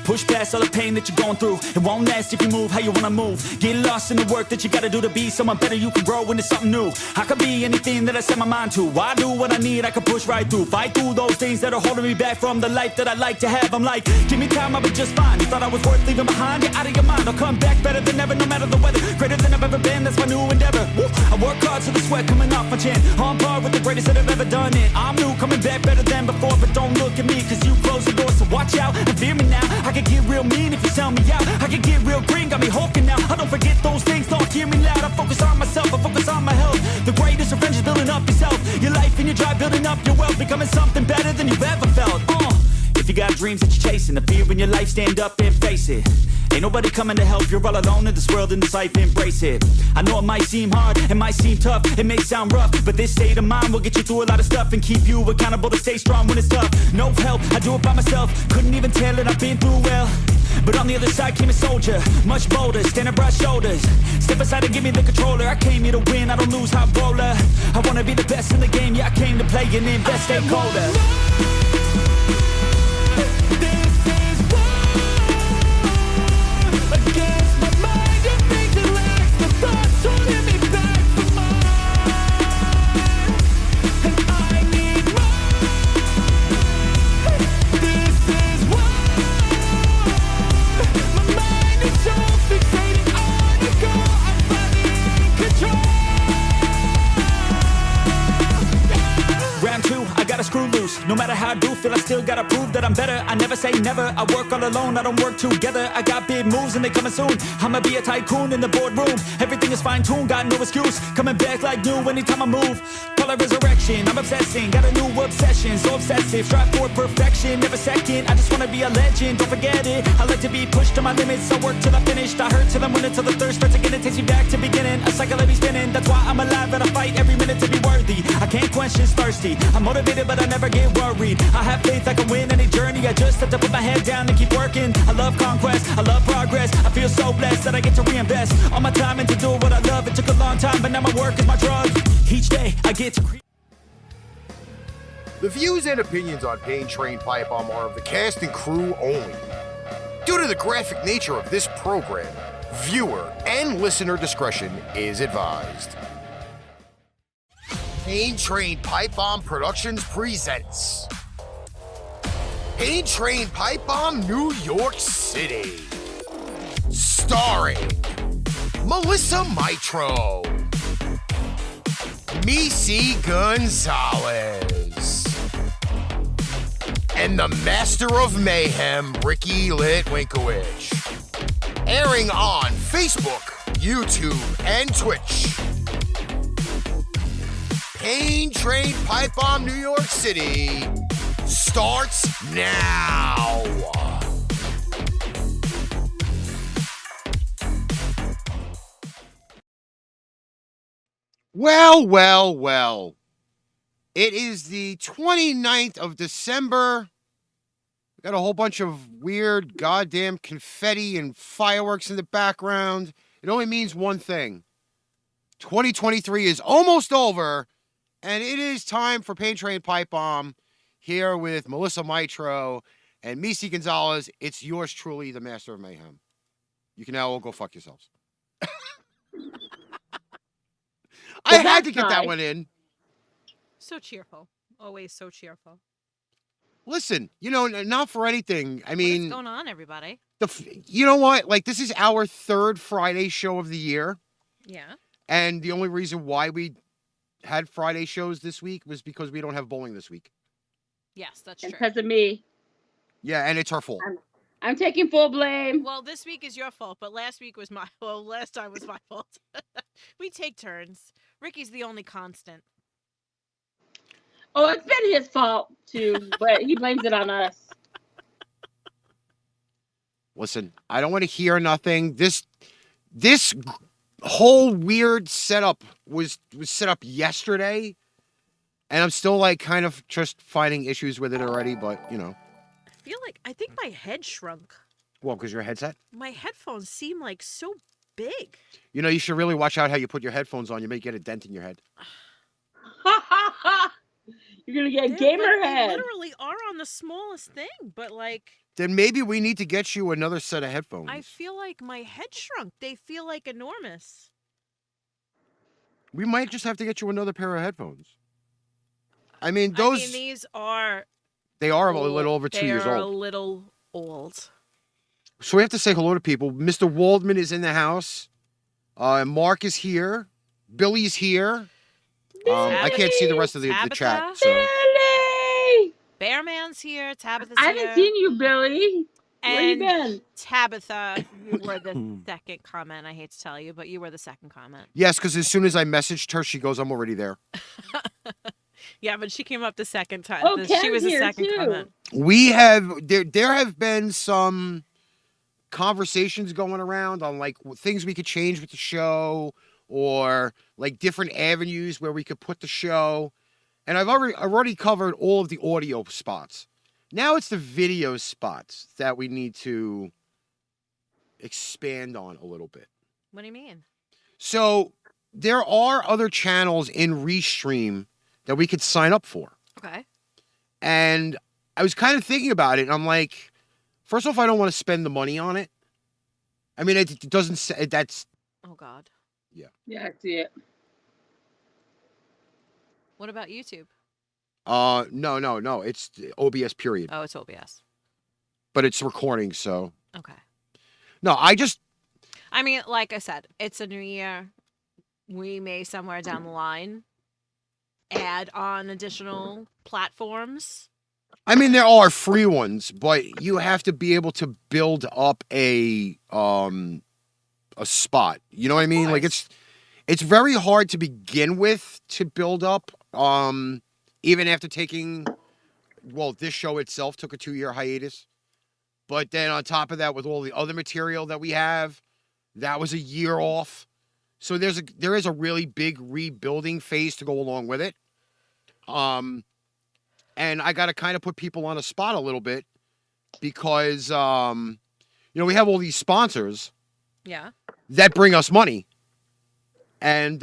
Push past all the pain that you're going through. It won't last if you move how you wanna move. Get lost in the work that you gotta do to be someone better. You can grow into something new. I could be anything that I set my mind to. I do what I need, I can push right through. Fight through those things that are holding me back from the life that I like to have. I'm like, give me time, I'll be just fine. You thought I was worth leaving behind? Get out of your mind, I'll come back better than ever, no matter the weather. Greater than I've ever been, that's my new endeavor. Woo. I work hard so the sweat coming off my chin. On par with the greatest that I've ever done it. I'm new, coming back better than before. But don't look at me, cause you closed the door. So watch out and fear me now. I can get real mean if you sell me out. I can get real green, got me hulking now. I don't forget those things, don't hear me loud. I focus on myself, I focus on my health. The greatest revenge is building up yourself. Your life and your drive, building up your wealth. Becoming something better than you've ever felt. If you got dreams that you're chasing, the fear in your life, stand up and face it. Ain't nobody coming to help, you're all alone in this world, in this life, embrace it. I know it might seem hard, it might seem tough, it may sound rough, but this state of mind will get you through a lot of stuff and keep you accountable to stay strong when it's tough. No help, I do it by myself, couldn't even tell it, I've been through well. But on the other side came a soldier, much bolder, standing broad shoulders. Step aside and give me the controller, I came here to win, I don't lose, high roller. I wanna be the best in the game, yeah I came to play and invest, stay colder. Screw loose, no matter how I do feel, I still gotta prove that I'm better. I never say never, I work all alone, I don't work together. I got big moves and they coming soon. I'ma be a tycoon in the boardroom. Everything is fine-tuned, got no excuse. Coming back like new anytime I move. Call it resurrection, I'm obsessing. Got a new obsession, so obsessive. Strive for perfection, never second. I just wanna be a legend, don't forget it. I like to be pushed to my limits, I work till I finished. I hurt till I'm winning, till the thirst starts again. It takes me back to beginning, a cycle let me spinning. That's why I'm alive and I fight every minute to be worthy. I can't quench this thirsty, I'm motivated but I never get worried. I have faith I can win any journey. I just have to put my head down and keep working. I love conquest, I love progress. I feel so blessed that I get to reinvest all my time into doing what I love. It took a long time, but now my work is my drug. Each day I get to The views and opinions on Pain Train Pipebomb are of the cast and crew only. Due to the graphic nature of this program, viewer and listener discretion is advised. Pain Train Pipebomb Productions presents Pain Train Pipebomb New York City, starring Melissa Mitro, Meice Gonzales, and the Master of MayheM, Ricky Litwinkowicz. Airing on Facebook, YouTube, and Twitch. Pain Train Pipebomb New York City starts now. Well. It is the 29th of December. We got a whole bunch of weird goddamn confetti and fireworks in the background. It only means one thing. 2023 is almost over, and it is time for Pain Train Pipebomb here with Melissa Mitro and Meice Gonzales. It's yours truly, the Master of MayheM. You can now all go fuck yourselves. I had to get that one in. So cheerful. Always so cheerful. Listen, not for anything. I mean, what's going on, everybody? You know what? Like, this is our third Friday show of the year. Yeah. And the only reason why we had Friday shows this week was because we don't have bowling this week. Yes, that's true. Because of me. Yeah, and it's her fault. I'm taking full blame. Well, this week is your fault, but last time was my fault. We take turns. Ricky's the only constant. Oh, it's been his fault, too, but he blames it on us. Listen, I don't want to hear nothing. This whole weird setup was set up yesterday, and I'm still, like, kind of just finding issues with it already, but, I think my head shrunk. Well, because your headset? My headphones seem, like, so big. You should really watch out how you put your headphones on. You may get a dent in your head. You're going to get gamer head. They literally are on the smallest thing, but, like... then maybe we need to get you another set of headphones. I feel like my head shrunk. They feel like enormous. We might just have to get you another pair of headphones. I mean, These are. They are a little over 2 years They are a old. little old. So we have to say hello to people. Mr. Waldman is in the house. Mark is here. Billy's here. I can't see the rest of the chat. So. Billy! Bearman's here. Tabitha's I here. haven't seen you, Billy. Where you And been? Tabitha, you were the second comment. I hate to tell you, but you were the second comment. Yes, because as soon as I messaged her, she goes, "I'm already there." Yeah, but she came up the second time. Oh, She Ken's was the here, second too. comment. There have been some conversations going around on like things we could change with the show, or like different avenues where we could put the show. And I've already covered all of the audio spots. Now it's the video spots that we need to expand on a little bit. What do you mean? So there are other channels in Restream that we could sign up for. Okay. And I was kind of thinking about it. And I'm like, first off, I don't want to spend the money on it. I mean, it doesn't say that's. Oh, God. Yeah, I see it. What about YouTube? No. It's OBS period. Oh, it's OBS. But it's recording, so. Okay. No, I mean, like I said, it's a new year. We may somewhere down the line add on additional platforms. I mean, there are free ones, but you have to be able to build up a spot. You know what I mean? Like it's very hard to begin with to build up. Even after taking, this show itself took a 2-year hiatus. But then on top of that, with all the other material that we have, that was a year off. So there is a really big rebuilding phase to go along with it. And I got to kind of put people on a spot a little bit because, we have all these sponsors. Yeah. That bring us money. And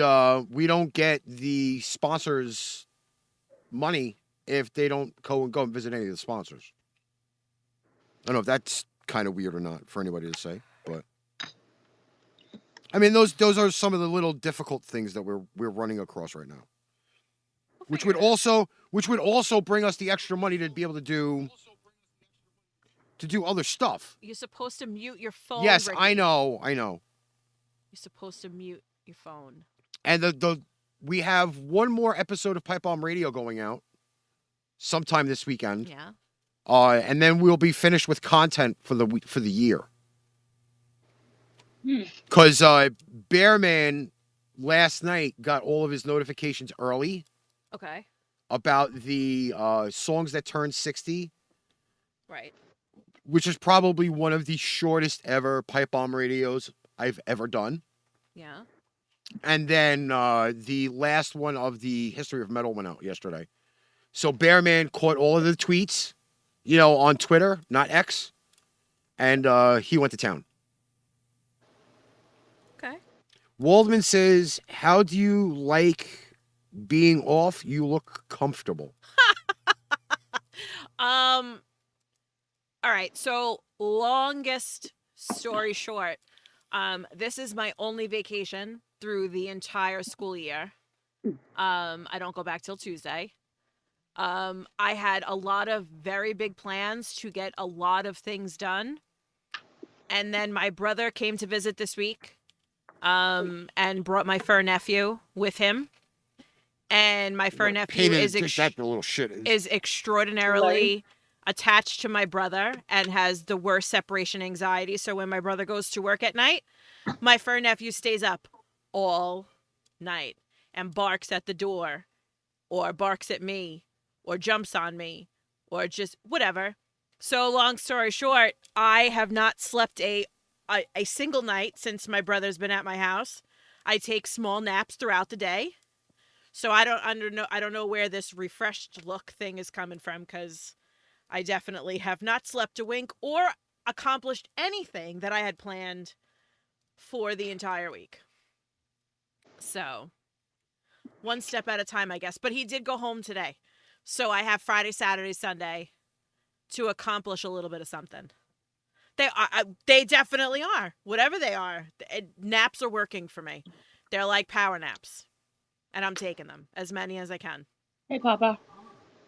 we don't get the sponsors' money if they don't go and visit any of the sponsors. I don't know if that's kind of weird or not for anybody to say, but I mean those are some of the little difficult things that we're running across right now. Which would also bring us the extra money to be able to do other stuff. You're supposed to mute your phone. Yes, Ricky. I know. You're supposed to mute your phone. And we have one more episode of Pipebomb Radio going out sometime this weekend. Yeah. And then we'll be finished with content for the year. Because Bearman last night got all of his notifications early. Okay. About the songs that turned 60. Right. Which is probably one of the shortest ever Pipebomb radios I've ever done. Yeah. And then the last one of the History of Metal went out yesterday. So Bearman caught all of the tweets, on Twitter, not X. And he went to town. Okay. Waldman says, "How do you like being off? You look comfortable." All right. So longest story short, this is my only vacation through the entire school year. I don't go back till Tuesday. I had a lot of very big plans to get a lot of things done. And then my brother came to visit this week, and brought my fur nephew with him. And my fur nephew is extraordinarily attached to my brother and has the worst separation anxiety. So when my brother goes to work at night, my fur nephew stays up all night and barks at the door, or barks at me, or jumps on me, or just whatever. So long story short, I have not slept a single night since my brother's been at my house. I take small naps throughout the day. So I don't know where this refreshed look thing is coming from, because I definitely have not slept a wink or accomplished anything that I had planned for the entire week. So one step at a time, I guess. But he did go home today. So I have Friday, Saturday, Sunday to accomplish a little bit of something. They definitely are. Whatever they are, naps are working for me. They're like power naps, and I'm taking them, as many as I can. Hey, Papa.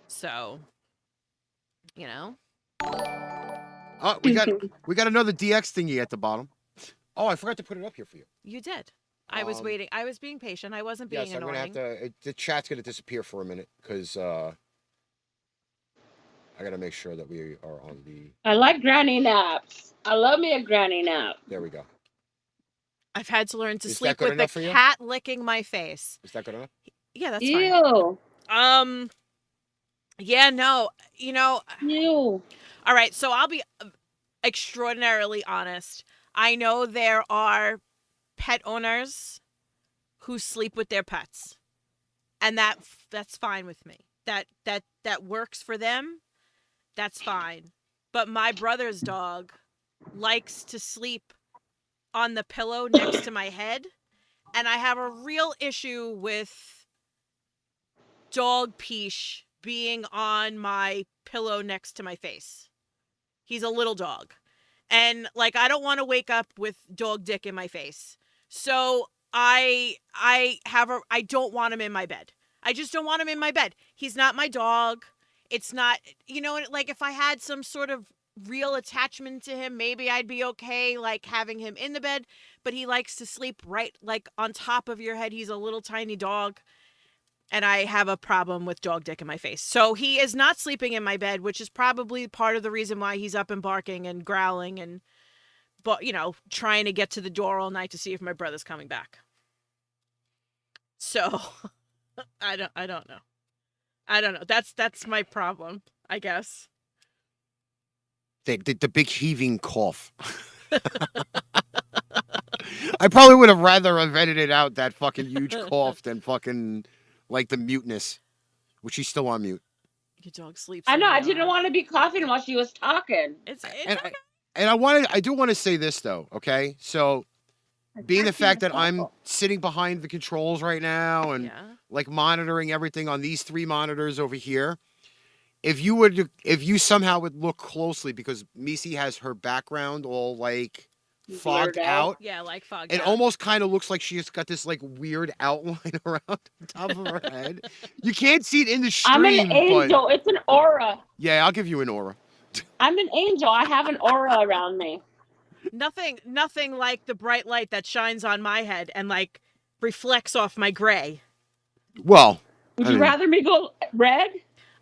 So, you know. Oh, we got another DX thingy at the bottom. Oh, I forgot to put it up here for you. You did. I was waiting. I was being patient. I wasn't being yes, I'm annoying. gonna have to. The chat's gonna disappear for a minute because I gotta make sure that we are on the. I like granny naps. I love me a granny nap. There we go. I've had to learn to Is that sleep good with the enough for you? cat licking my face. Is that good enough? Yeah, that's Ew. fine. Yeah, no, you know. Ew. All right, so I'll be extraordinarily honest. I know there are pet owners who sleep with their pets, and that's fine with me. That works for them. That's fine. But my brother's dog likes to sleep on the pillow next to my head, and I have a real issue with dog Peach being on my pillow next to my face. He's a little dog. And like I don't want to wake up with dog dick in my face. So I don't want him in my bed. I just don't want him in my bed. He's not my dog. It's not, like if I had some sort of real attachment to him, maybe I'd be okay like having him in the bed, but he likes to sleep right like on top of your head. He's a little tiny dog. And I have a problem with dog dick in my face. So he is not sleeping in my bed, which is probably part of the reason why he's up and barking and growling and, trying to get to the door all night to see if my brother's coming back. So I don't know. I don't know. That's my problem, I guess. The big heaving cough. I probably would have rather have edited out that fucking huge cough than fucking like the muteness, which she's still on mute. Your dog sleeps. I know. I didn't want to be coughing while she was talking. It's and okay. I do want to say this though. Okay, so being the fact that I'm sitting behind the controls right now and like monitoring everything on these 3 monitors over here, if you somehow would look closely, because Meice has her background all like fogged out. Yeah, like fogged It out. almost kind of looks like she's got this like weird outline around the top of her head. You can't see it in the stream. I'm an angel. It's an aura. Yeah, I'll give you an aura. I'm an angel. I have an aura around me. Nothing like the bright light that shines on my head and like reflects off my gray. Well, would you rather me go red?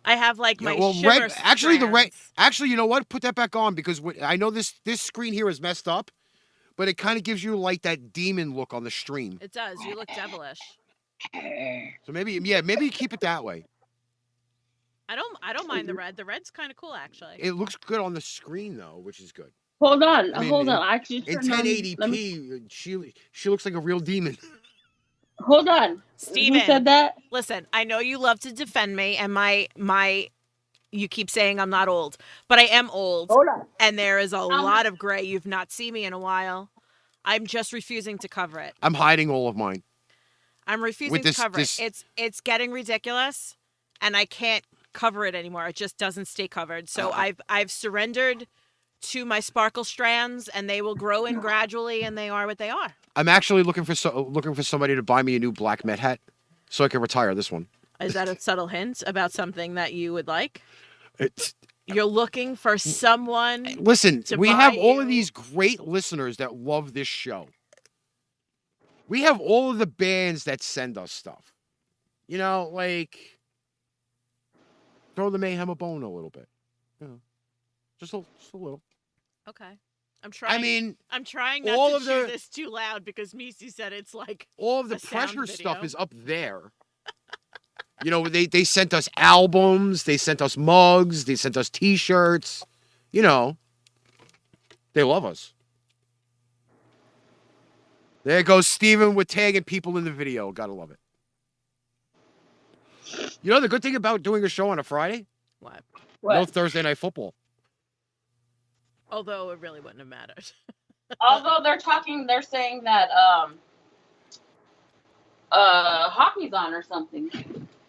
I have like my shimmer red. Actually, the red. strands. Actually, you know what? Put that back on, because I know this screen here is messed up, but it kind of gives you like that demon look on the stream. It does. You look devilish. So maybe you keep it that way. I don't mind the red. The red's kind of cool, actually. It looks good on the screen though, which is good. Hold on. I mean, Hold on. Actually, in 1080p, she looks like a real demon. Hold on. Steven, who said that? Listen, I know you love to defend me, and you keep saying I'm not old, but I am old. Hold on. And there is a lot of gray. You've not seen me in a while. I'm just refusing to cover it. I'm hiding all of mine. I'm refusing to cover it. It's getting ridiculous, and I can't cover it anymore. It just doesn't stay covered. So I've surrendered to my sparkle strands, and they will grow in gradually, and they are what they are. I'm actually looking for somebody to buy me a new black Met hat, so I can retire this one. Is that a subtle hint about something that you would like? It's, You're looking for someone. listen, to we buy have all you. of these great listeners that love this show. We have all of the bands that send us stuff. Like throw the Mayhem a bone a little bit. Just a little. Okay. I'm trying. I'm trying not all to of chew the- this too loud because Meice said it's like All of the a sound pressure stuff video. is up there. They sent us albums, they sent us mugs, they sent us T-shirts. They love us. There goes Steven with tagging people in the video. Gotta love it. The good thing about doing a show on a Friday? What? No Thursday night football. Although it really wouldn't have mattered. Although they're saying that hockey's on or something.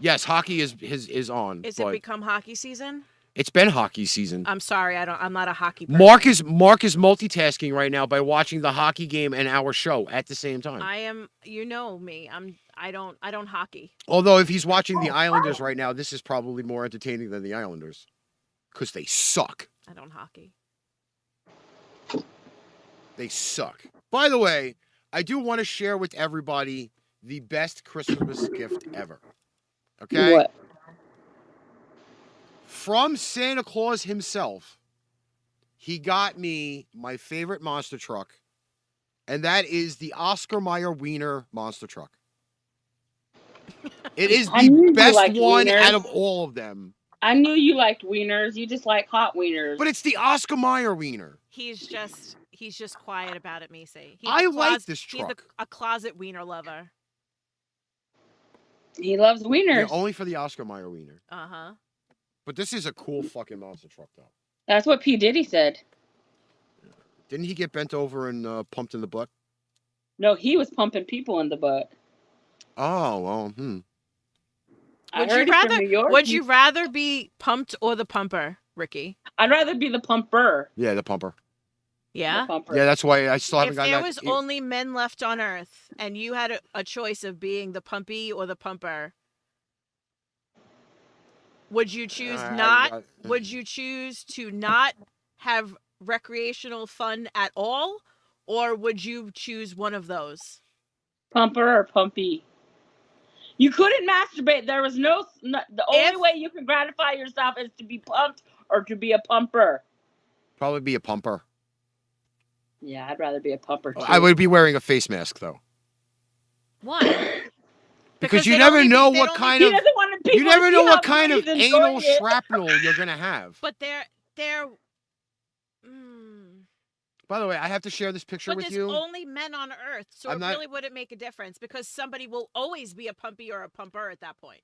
Yes, hockey is on. Is but it become hockey season? It's been hockey season. I'm sorry, I'm not a hockey person. Mark is multitasking right now by watching the hockey game and our show at the same time. I am, you know me. I don't hockey. Although if he's watching the Islanders right now, this is probably more entertaining than the Islanders because they suck. I don't hockey. They suck. By the way, I do want to share with everybody the best Christmas gift ever. Okay? What? From Santa Claus himself, he got me my favorite monster truck, and that is the Oscar Mayer Wiener monster truck. It is I knew the you best liked one wieners. out of all of them. I knew you liked wieners. You just like hot wieners. But it's the Oscar Mayer Wiener. He's just quiet about it, Meice. I like this truck. He's a closet wiener lover. He loves Yeah, wieners. only for the Oscar Mayer Wiener. Uh-huh. But this is a cool fucking monster truck, though. That's what P. Diddy said. Didn't he get bent over and pumped in the butt? No, he was pumping people in the butt. Oh, well, I heard it from New York. Would you rather be pumped or the pumper, Ricky? I'd rather be the pumper. Yeah, the pumper. Yeah? The pumper. Yeah, that's why I still haven't If gotten there that. was only men left on Earth and you had a choice of being the pumpy or the pumper, would you choose would you choose to not have recreational fun at all, or would you choose one of those? Pumper or pumpy? You couldn't masturbate. There was the only way you can gratify yourself is to be pumped or to be a pumper. Probably be a pumper. Yeah, I'd rather be a pumper too. I would be wearing a face mask, though. Why? Because you never know what kind of He doesn't want people you never to know see what how kind of he's enjoying anal it. shrapnel you're gonna have. But they're. By the way, I have to share this picture But with there's you. only men on Earth, so I'm it not- really wouldn't make a difference because somebody will always be a pumpy or a pumper at that point.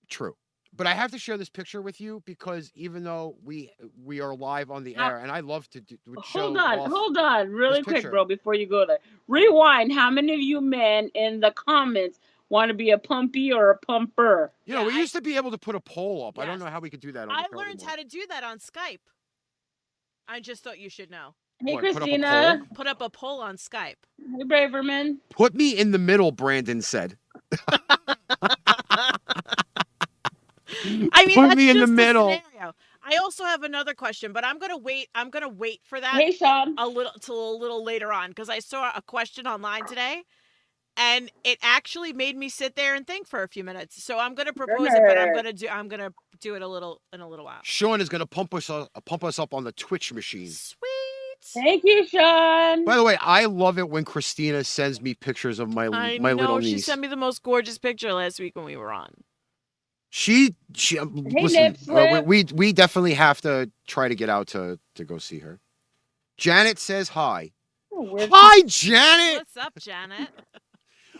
True. But I have to share this picture with you because even though we are live on the air, and I love to show Hold on, really this quick, picture. bro, before you go there. Rewind. How many of you men in the comments want to be a pumpy or a pumper? You know, we used to be able to put a poll up. I don't Yes. know how we could do that on I the show learned anymore. how to do that on Skype. I just thought you should know. Hey, What, put up a Christina. poll? Put up a poll on Skype. Hey, Braverman. Put me in the middle, Brandon said. I mean, Put that's me in the just middle. scenario. I also have another question, but I'm gonna wait. I'm gonna wait for that Hey, Sean. till a little later on because I saw a question online today, and it actually made me sit there and think for a few minutes. So I'm gonna propose it, but I'm gonna do it in a little while. Sean is going to pump us up on the Twitch machine. Sweet. Thank you, Sean. By the way, I love it when Christina sends me pictures of my I little know niece. she sent me the most gorgeous picture last week when we were on. Listen, Nip Slip. we definitely have to try to get out to go see her. Janet says hi. Oh, where's Hi, Janet. What's up, Janet?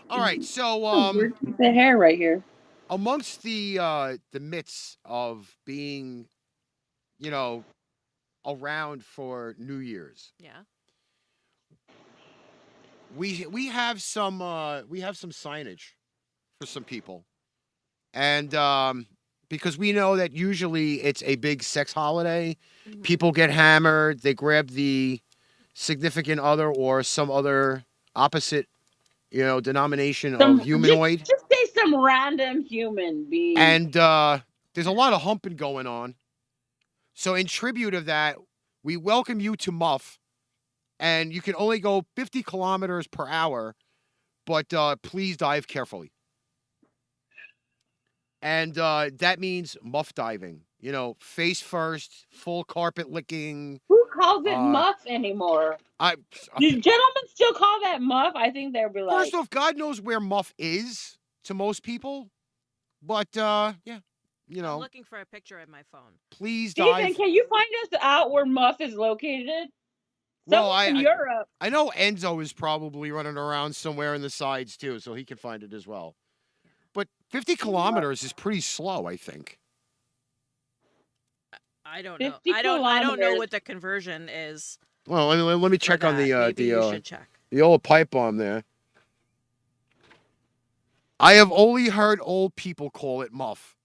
All right, so where's the hair right here? amongst the midst of being, around for New Year's, Yeah. we have some signage for some people, and because we know that usually it's a big sex holiday, Mhm. people get hammered, they grab the significant other or some other opposite, denomination of humanoid, Just say some random human being. and there's a lot of humping going on. So in tribute of that, we welcome you to Muff, and you can only go 50 kilometers per hour, but please dive carefully. And that means muff diving, face first, full carpet licking. Who calls it muff anymore? I Do gentlemen still call that muff? I think they'll be like, First off, God knows where muff is to most people, but yeah, I'm looking for a picture of my phone. please Stephen, dive. can you find us out where muff is located? Well, Somewhere in Europe. I know Enzo is probably running around somewhere in the sides too, so he can find it as well. But 50 kilometers is pretty slow, I think. I don't know. 50 I don't know kilometers. what the conversion is. Well, let me for check on that. Maybe you the should check. old pipe bomb there. I have only heard old people call it muff.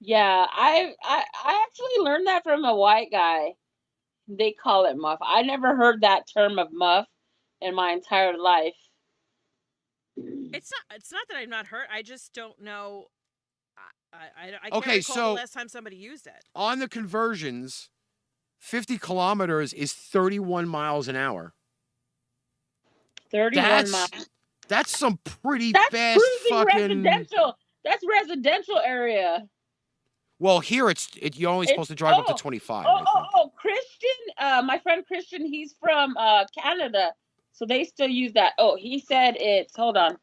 Yeah, I actually learned that from a white guy. They call it muff. I never heard that term of muff in my entire life. It's not that I'm not hurt. I just don't know. I can't Okay, recall the so last time somebody used it. on the conversions, 50 kilometers is 31 miles an hour. 31 miles. That's some pretty That's fast cruising fucking. residential. That's residential area. Well, here you're only supposed to drive up to 25. I think. Christian, my friend Christian, he's from Canada, so they still use that. Oh, he said hold on.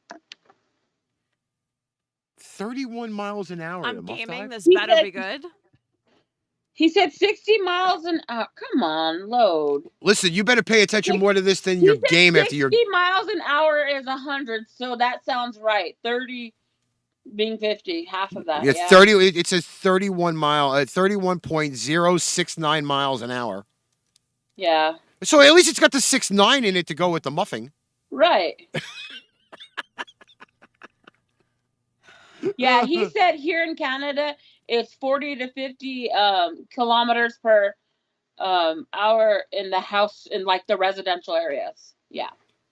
31 miles an hour. I'm gaming. This He better said- be good. He said 60 miles an hour. Come on, load. Listen, you better pay attention more to this than your game after your. 60 miles an hour is 100, so that sounds right. 30 being 50, half of that. Yeah, Yeah. 30. It says 31.069 miles an hour. Yeah. So at least it's got the 6.9 in it to go with the muffing. Right. Yeah, he said here in Canada it's 40 to 50 kilometers per hour in the house in like the residential areas. Yeah.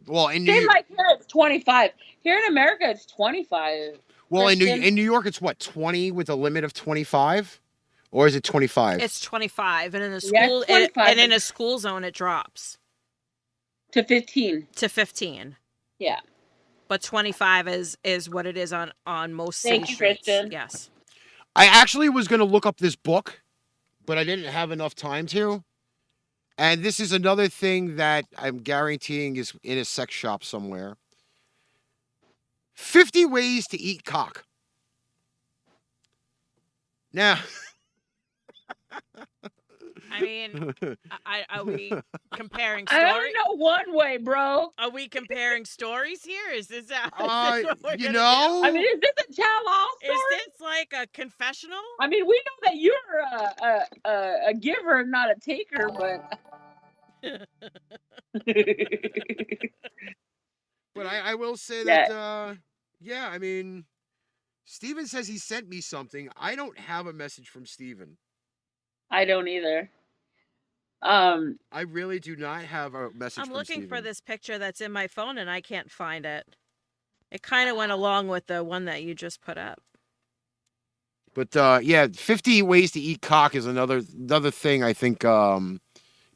Well, in Same like here it's 25. Here in America it's 25. Well, in Christian. New York, it's what, 20 with a limit of 25, or is it 25? It's 25, and in a Yeah, school 25. and in a school zone it drops To 15. to 15. Yeah. But 25 is what it is on most Thank city you, streets. Christian. Yes. I actually was going to look up this book, but I didn't have enough time to. And this is another thing that I'm guaranteeing is in a sex shop somewhere. 50 ways to eat cock. Now, I mean, are we comparing I only stories? know one way, bro. Are we comparing stories here? Is this what we're you gonna know, I mean, is this a tell-all do? story? Is this like a confessional? I mean, we know that you're a giver, not a taker, but but I will say that, yeah, I mean, Steven says he sent me something. I don't have a message from Steven. I don't either. I really do not have a message I'm from looking for Steven. this picture that's in my phone and I can't find it. It kind of went along with the one that you just put up. But yeah, 50 ways to eat cock is another thing I think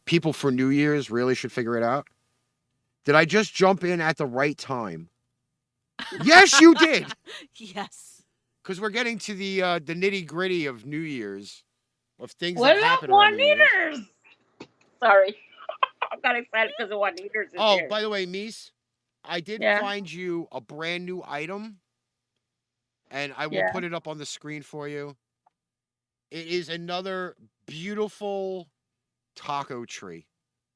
people for New Year's really should figure it out. Did I just jump in at the right time? Yes, you did. Yes. Because we're getting to the nitty gritty of New Year's, of things what that about happen around New Year's. Juaniters? Sorry. I got excited because of Juaniters. Oh, by the way, Meice, I did Yeah. find you a brand new item, and I will put it up on the screen for you. It is another beautiful taco tree.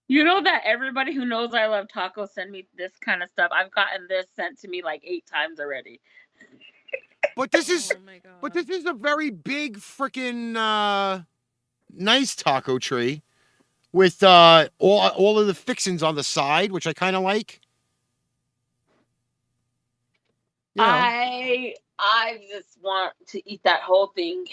You know that everybody who knows I love tacos send me this kind of stuff. I've gotten this sent to me like 8 times already. But this is Oh my God. But this is a very big freaking nice taco tree with all of the fixings on the side, which I kind of like. You know, I just want to eat that whole thing.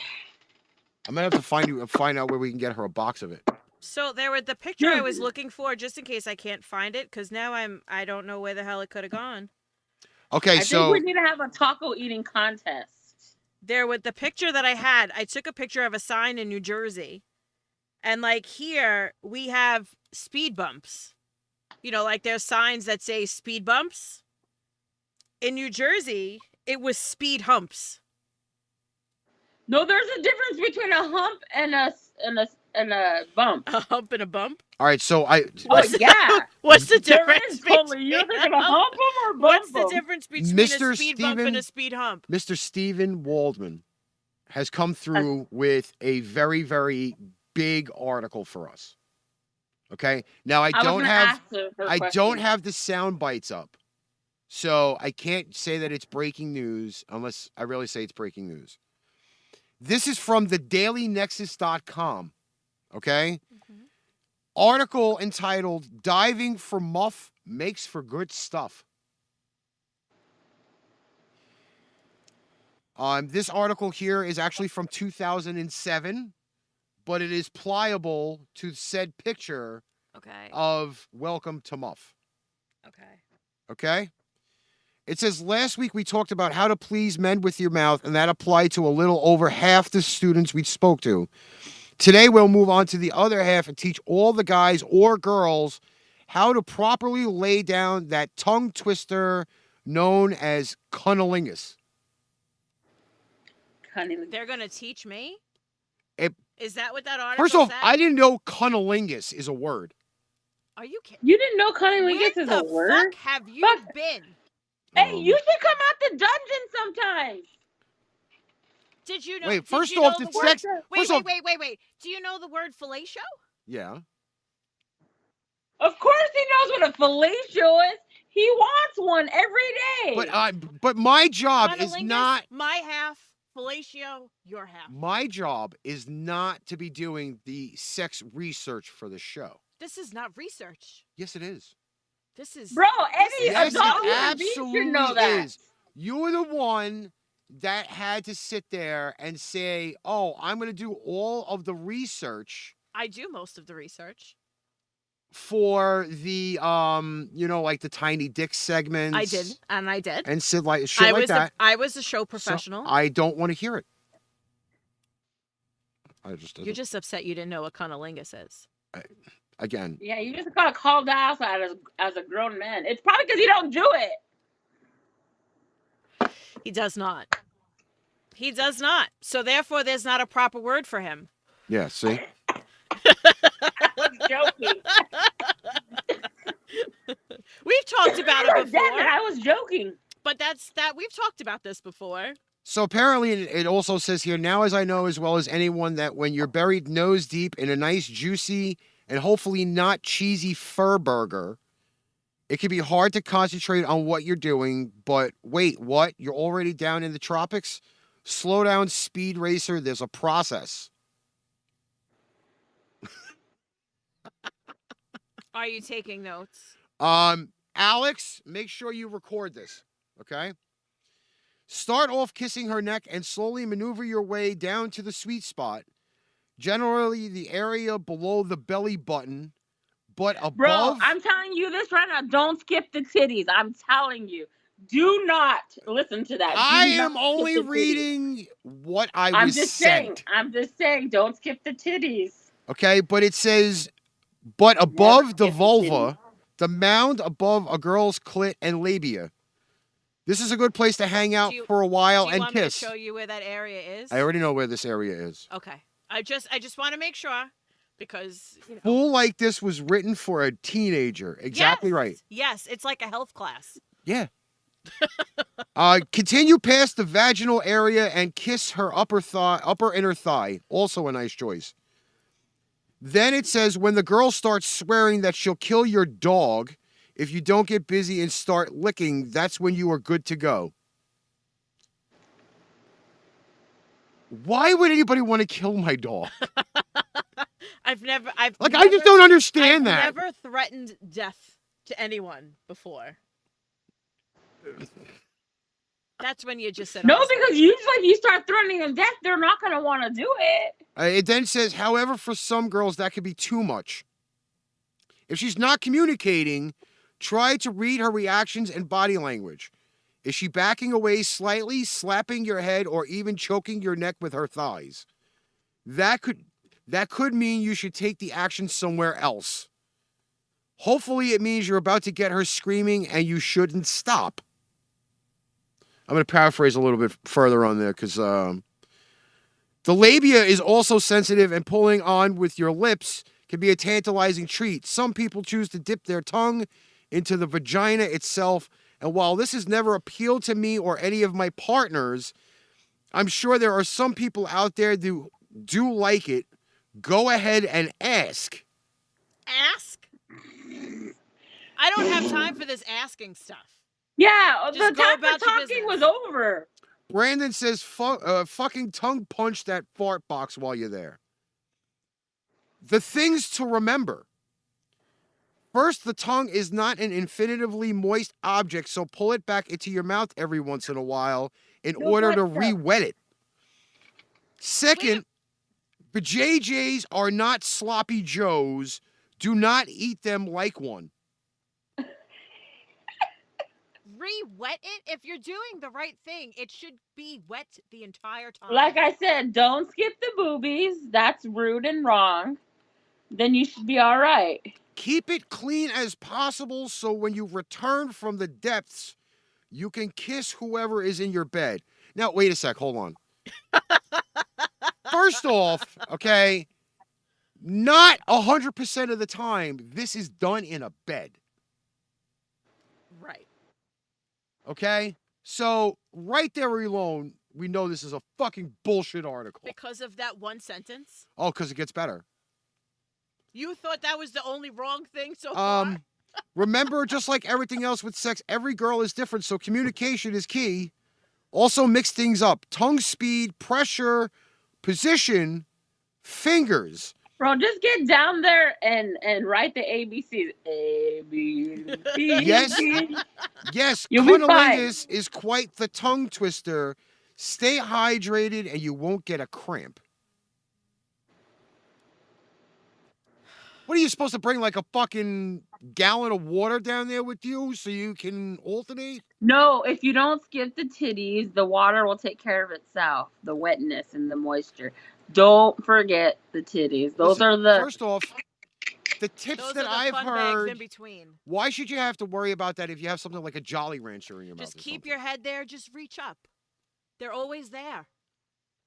I'm gonna have to find out where we can get her a box of it. So there was the picture I was looking for, just in case I can't find it, because now I don't know where the hell it could have gone. Okay, I so think we need to have a taco eating contest. There with the picture that I had, I took a picture of a sign in New Jersey. And like here, we have speed bumps. You know, like there's signs that say speed bumps. In New Jersey, it was speed humps. No, there's a difference between a hump and a bump. A hump and a bump? all right, so Oh yeah. What's the There difference? is totally. You're thinking a hump 'em or bump What's the 'em? difference between Mr. a speed bump and Steven- a speed hump? Mr. Stephen Waldman has come through with a very, very big article for us. Okay, now I don't have the sound bites up, so I can't say that it's breaking news unless I really say it's breaking news. This is from the dailynexus.com. Okay, article entitled "Diving for Muff Makes for Good Stuff." This article here is actually from 2007, but it is pliable to said picture Okay. of Welcome to Muff. Okay. Okay? It says, last week we talked about how to please men with your mouth, and that applied to a little over half the students we spoke to. Today we'll move on to the other half and teach all the guys or girls how to properly lay down that tongue twister known as cunnilingus. Cunnilingus. They're gonna teach me? It- Is that what that article First off, said? I didn't know cunnilingus is a word. Are you kidding? You didn't know cunnilingus Where is the a word? fuck have you Fuck. been? Hey, you should come out the dungeon sometimes. Did you know? Wait, did first you off, know the the word? sex. Wait, First wait, off, wait. Do you know the word fellatio? yeah. Of course he knows what a fellatio is. He wants one every day. But my job is Cunnilingus, not. my half, fellatio, your half. My job is not to be doing the sex research for the show. This is not research. Yes, it is. This is Bro, any Yes, adult it human being absolutely should know that. is. You're the one that had to sit there and say, "Oh, I'm going to do all of the research I do most of the research. for the like the tiny dick segments." I did, and I did. And shit like that. I was a show So professional. I don't want to hear it. I just You're just upset you didn't know what cunnilingus is. again. Yeah, you just gotta call the house out as a grown man. It's probably because you don't do it. He does not. He does not. So therefore, there's not a proper word for him. Yeah, see? I was joking. We've talked about it Damn before, it, I was joking. but we've talked about this before. So apparently it also says here, now as I know as well as anyone, that when you're buried nose deep in a nice, juicy, and hopefully not cheesy fur burger, it can be hard to concentrate on what you're doing. But wait, what? You're already down in the tropics? Slow down, speed racer. There's a process. Are you taking notes? Alex, make sure you record this, okay? Start off kissing her neck and slowly maneuver your way down to the sweet spot. Generally, the area below the belly button, but above. Bro, I'm telling you this right now. Don't skip the titties. I'm telling you. Do not listen to that. I am only reading what I was sent. I'm just saying, don't skip the titties. Okay, but it says, but above the skip the vulva, the mound above a girl's clit and labia. This is a good place to hang out for a while Do you and want kiss. me to show you where that area is? I already know where this area is. Okay. I just want to make sure because Fool Like This was written for a teenager. Exactly Yes. right. Yes, it's like a health class. Yeah. Continue past the vaginal area and kiss her upper inner thigh. Also a nice choice. Then it says, when the girl starts swearing that she'll kill your dog if you don't get busy and start licking, that's when you are good to go. Why would anybody want to kill my dog? I just don't understand that. I've never threatened death to anyone before. That's when you just said No, because usually if you start threatening them death, they're not going to want to do it. It then says, however, for some girls, that could be too much. If she's not communicating, try to read her reactions and body language. Is she backing away slightly, slapping your head, or even choking your neck with her thighs? That could mean you should take the action somewhere else. Hopefully it means you're about to get her screaming and you shouldn't stop. I'm going to paraphrase a little bit further on there because the labia is also sensitive, and pulling on with your lips can be a tantalizing treat. Some people choose to dip their tongue into the vagina itself, and while this has never appealed to me or any of my partners, I'm sure there are some people out there who do like it. Go ahead and ask. Ask? I don't have time for this asking stuff. Yeah, Just the go time about for your talking business. was over. Brandon says, fucking tongue punch that fart box while you're there. The things to remember. First, the tongue is not an infinitively moist object, so pull it back into your mouth every once in a while in No order to wet stuff. re-wet it. Second, the JJs are not sloppy joes. Do not eat them like one. Re-wet it? If you're doing the right thing, it should be wet the entire time. Like I said, don't skip the boobies. That's rude and wrong. Then you should be all right. Keep it clean as possible so when you return from the depths, you can kiss whoever is in your bed. Now, wait a sec. Hold on. First off, okay, not 100% of the time, this is done in a bed. Right. Okay? So, right there alone, we know this is a fucking bullshit article. Because of that one sentence? Oh, because it gets better. You thought that was the only wrong thing so far? Remember, just like everything else with sex, every girl is different, so communication is key. Also mix things up. Tongue speed, pressure, position, fingers. Bro, just get down there and write the ABCs. A, B, C, Yes. D. Yes, You'll be cunnilingus is quite the tongue twister. Stay hydrated and you won't get a cramp. What are you supposed to bring, like a fucking gallon of water down there with you so you can alternate? No, if you don't skip the titties, the water will take care of itself. The wetness and the moisture. Don't forget the titties. Those Listen, are the... First off, the tips Those that are the I've fun bags in heard, between. why should you have to worry about that if you have something like a Jolly Rancher in your mouth? Just or keep something? your head there. Just reach up. They're always there.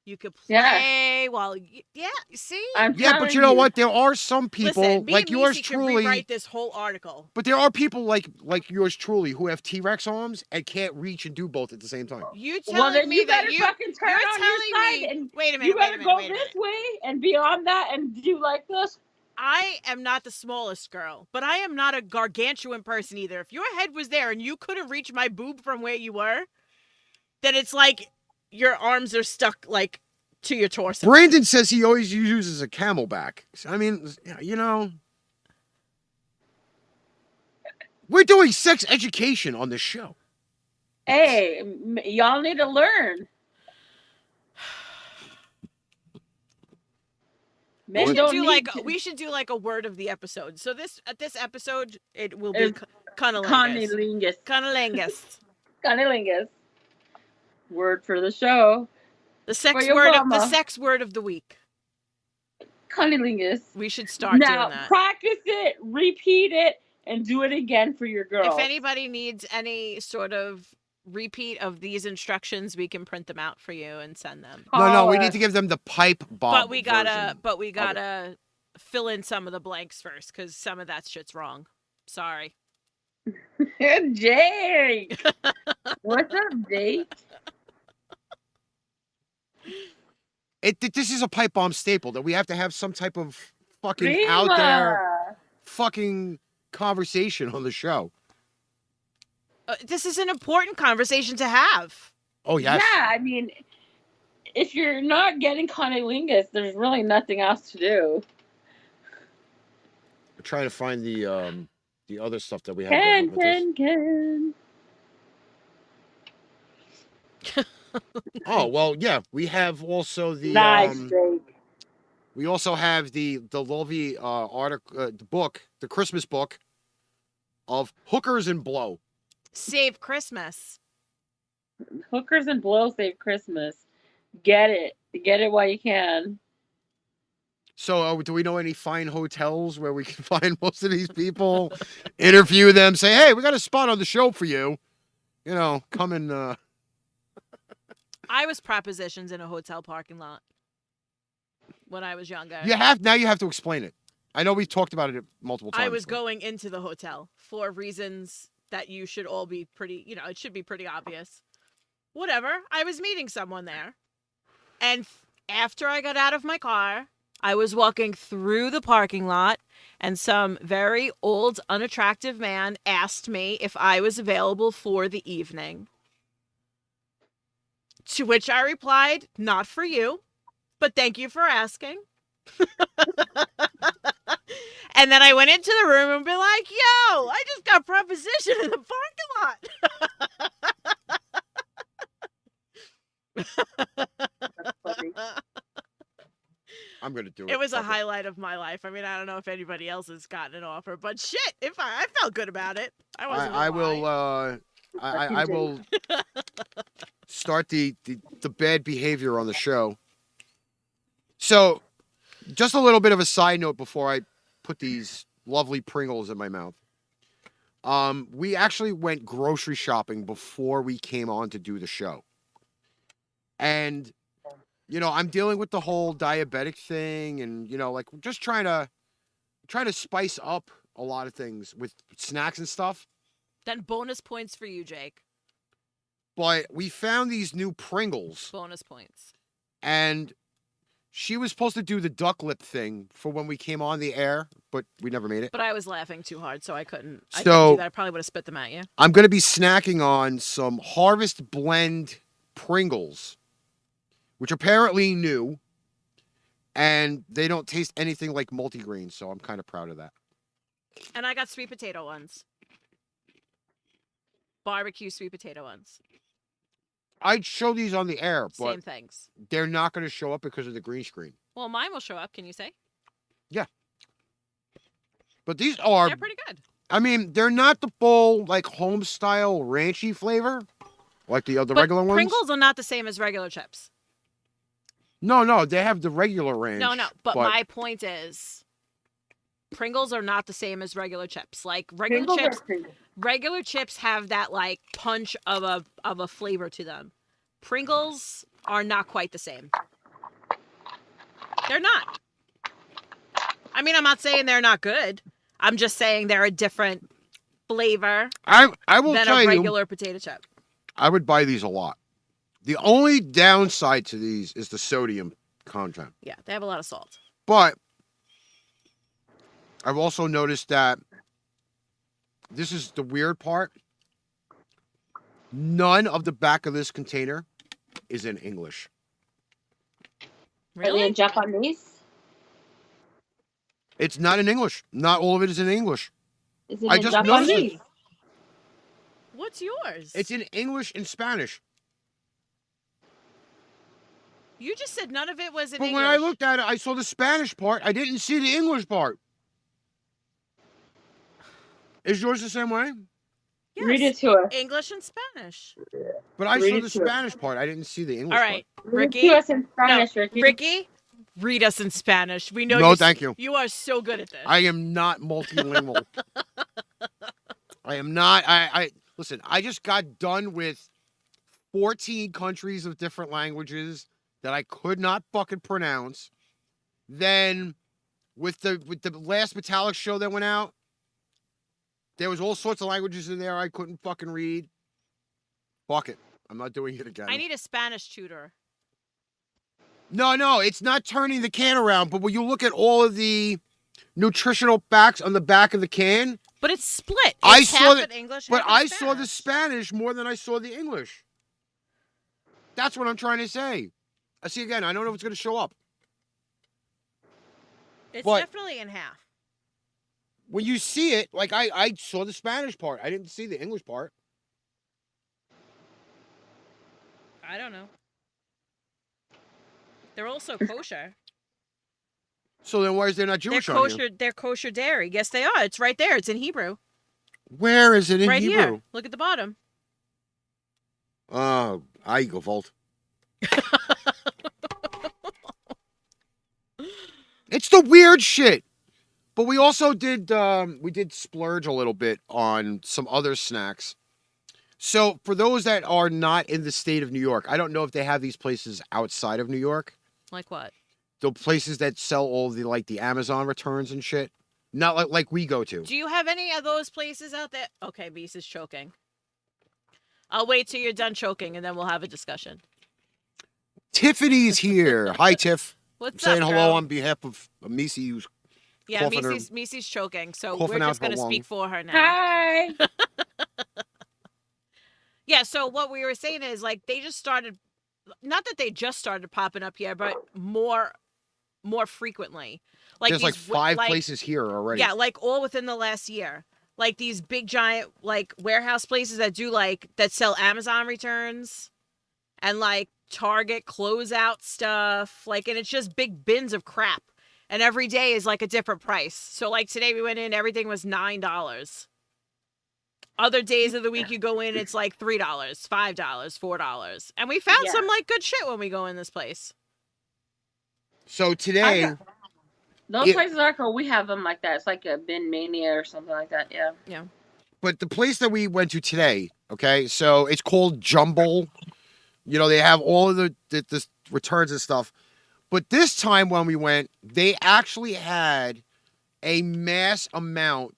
You could Yeah. play while... Yeah, see? I'm Yeah, but telling you know what? There are some people Listen, me like and yours Meice could truly. rewrite this whole article. But there are people like yours truly who have T-Rex arms and can't reach and do both at the same time. You Well, telling then me you that better you... fucking turn you're on your telling side me... and Wait a minute, you wait a better minute, go wait a this minute. way and be on that and do like this. I am not the smallest girl, but I am not a gargantuan person either. If your head was there and you couldn't reach my boob from where you were, then it's like your arms are stuck like to your torso. Brandon says he always uses a camelback. I mean, you know, we're doing sex education on this show. Hey, y'all need to learn. Men don't need to. We should do like a word of the episode. So this episode it will be It's cunnilingus. Cunnilingus. Cunnilingus. Cunnilingus. Word for the show. The sex your word of the mama. sex word of the week. Cunnilingus. We should start Now, doing that. practice it, repeat it, and do it again for your girls. If anybody needs any sort of repeat of these instructions, we can print them out for you and send them. No, we need to give them the pipe bomb. But we gotta version fill in some of the blanks first, because some of that shit's wrong. Sorry. Jake. What's up, Jake? This is a pipe bomb staple that we have to have some type of fucking out there fucking conversation on the show. This is an important conversation to have. Oh, yes. Yeah, I mean, if you're not getting cunnilingus, there's really nothing else to do. I'm trying to find the other stuff that we have. Can. Oh, well, yeah. We have also the Nice, Jake. we also have the lovely article, the book, the Christmas book of Hookers and Blow. Save Christmas. Hookers and blow save Christmas. Get it. Get it while you can. So, do we know any fine hotels where we can find most of these people, interview them, say, hey, we got a spot on the show for you. You know, come and... I was propositioned in a hotel parking lot when I was younger. Now you have to explain it. I know we've talked about it multiple times. I was going into the hotel for reasons that you should all be pretty, it should be pretty obvious. Whatever. I was meeting someone there. And after I got out of my car, I was walking through the parking lot, and some very old, unattractive man asked me if I was available for the evening. To which I replied, not for you, but thank you for asking. And then I went into the room and be like, yo, I just got propositioned in the parking lot. was a Fuck it. highlight of my life. I mean, I don't know if anybody else has gotten an offer, but shit, if I felt good about it. I wasn't. I will. I will start the bad behavior on the show. So, just a little bit of a side note before I put these lovely Pringles in my mouth. We actually went grocery shopping before we came on to do the show. And, you know, I'm dealing with the whole diabetic thing and, you know, like just trying to spice up a lot of things with snacks and stuff. Then bonus points for you, Jake. But we found these new Pringles Bonus points. and she was supposed to do the duck lip thing for when we came on the air, but we never made it. But I was laughing too hard, so I couldn't. I So- couldn't do that. I probably would have spit them at you. I'm going to be snacking on some Harvest Blend Pringles, which are apparently new, and they don't taste anything like multigrain, so I'm kind of proud of that. And I got sweet potato ones. Barbecue sweet potato ones. I'd show these on the air, but Same things. they're not going to show up because of the green screen. Well, mine will show up. Can you say? But these are, They're pretty good. I mean, they're not the full, like, home-style ranchy flavor, like the other But regular ones. Pringles are not the same as regular chips. No, they have the regular ranch. No. But my point is, Pringles are not the same as regular chips. Like regular chips have that like punch of a flavor to them. Pringles are not quite the same. They're not. I mean, I'm not saying they're not good. I'm just saying they're a different flavor I will than tell a you, regular potato chip. I would buy these a lot. The only downside to these is the sodium content. Yeah, they have a lot of salt. But I've also noticed that this is the weird part. None of the back of this container is in English. Are they Really? in Japanese? It's not in English. Not all of it is in English. Is it I in just noticed Japanese? it. What's yours? It's in English and Spanish. You just said none of it was in But English. when I looked at it, I saw the Spanish part. I didn't see the English part. Is yours the same way? Yes. Read it to us. English and Spanish. But I Read saw it the to us. Spanish part. I didn't see the English All right, Read Ricky. it to us in Spanish, No, Ricky. Ricky, read us in Spanish. We know. No, you're thank you. You are so good at this. I am not multilingual. I am not. I listen, I just got done with 14 countries of different languages that I could not fucking pronounce. Then with the last Metallic show that went out, there was all sorts of languages in there I couldn't fucking read. Fuck it. I'm not doing it again. I need a Spanish tutor. No, it's not turning the can around, but when you look at all of the nutritional facts on the back of the can, But it's split. It's I saw half that- in English, but half in I saw the Spanish. Spanish more than I saw the English. That's what I'm trying to say. I see again, I don't know if it's going to show up. It's but- definitely in half. When you see it, like I saw the Spanish part. I didn't see the English part. I don't know. They're also kosher. So then why is there not They're Jewish on here? kosher. They're kosher dairy. Yes, they are. It's right there. It's in Hebrew. Where is it in right Hebrew? here. Look at the bottom. Oh, I go vault. It's the weird shit. But we also did splurge a little bit on some other snacks. So for those that are not in the state of New York, I don't know if they have these places outside of New York. Like what? The places that sell all the like the Amazon returns and shit. Not like we go to. Do you have any of those places out there? Okay, Meice is choking. I'll wait till you're done choking, and then we'll have a discussion. Tiffany's here. Hi, Tiff. What's Saying up, hello girl? on behalf of Meice, who's Yeah, coughing her- Meice's choking, so coughing we're out just going to her speak lung. for her now. Hi. Yeah, so what we were saying is, like, they just started, not that they just started popping up here, but more frequently. Like there's like these 5 places here already. Yeah, like all within the last year. Like these big giant like warehouse places that do that sell Amazon returns and like Target closeout stuff. Like, and it's just big bins of crap. And every day is like a different price. So like today we went in, everything was $9. Other days of the week you go in, it's like $3, $5, $4. And we found some like good shit when we go in this place. So today, those places are cool. We have them like that. It's like a Bin Mania or something like that. Yeah. Yeah. but the place that we went to today, okay, so it's called Jumble. You know, they have all of the returns and stuff. But this time when we went, they actually had a mass amount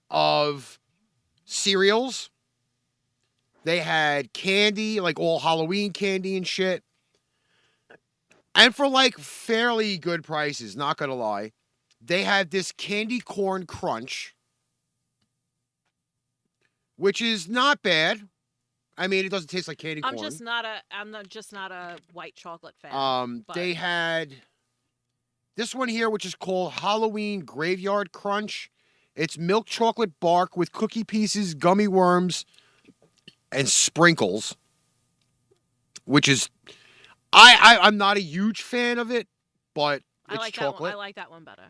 of cereals. They had candy, like all Halloween candy and shit. And for like fairly good prices, not gonna lie. They had this candy corn crunch, which is not bad. I mean, it doesn't taste like candy corn. I'm just not a white chocolate fan. They had this one here, which is called Halloween Graveyard Crunch. It's milk chocolate bark with cookie pieces, gummy worms, and sprinkles. Which is, I'm not a huge fan of it, but it's chocolate. I like that one better.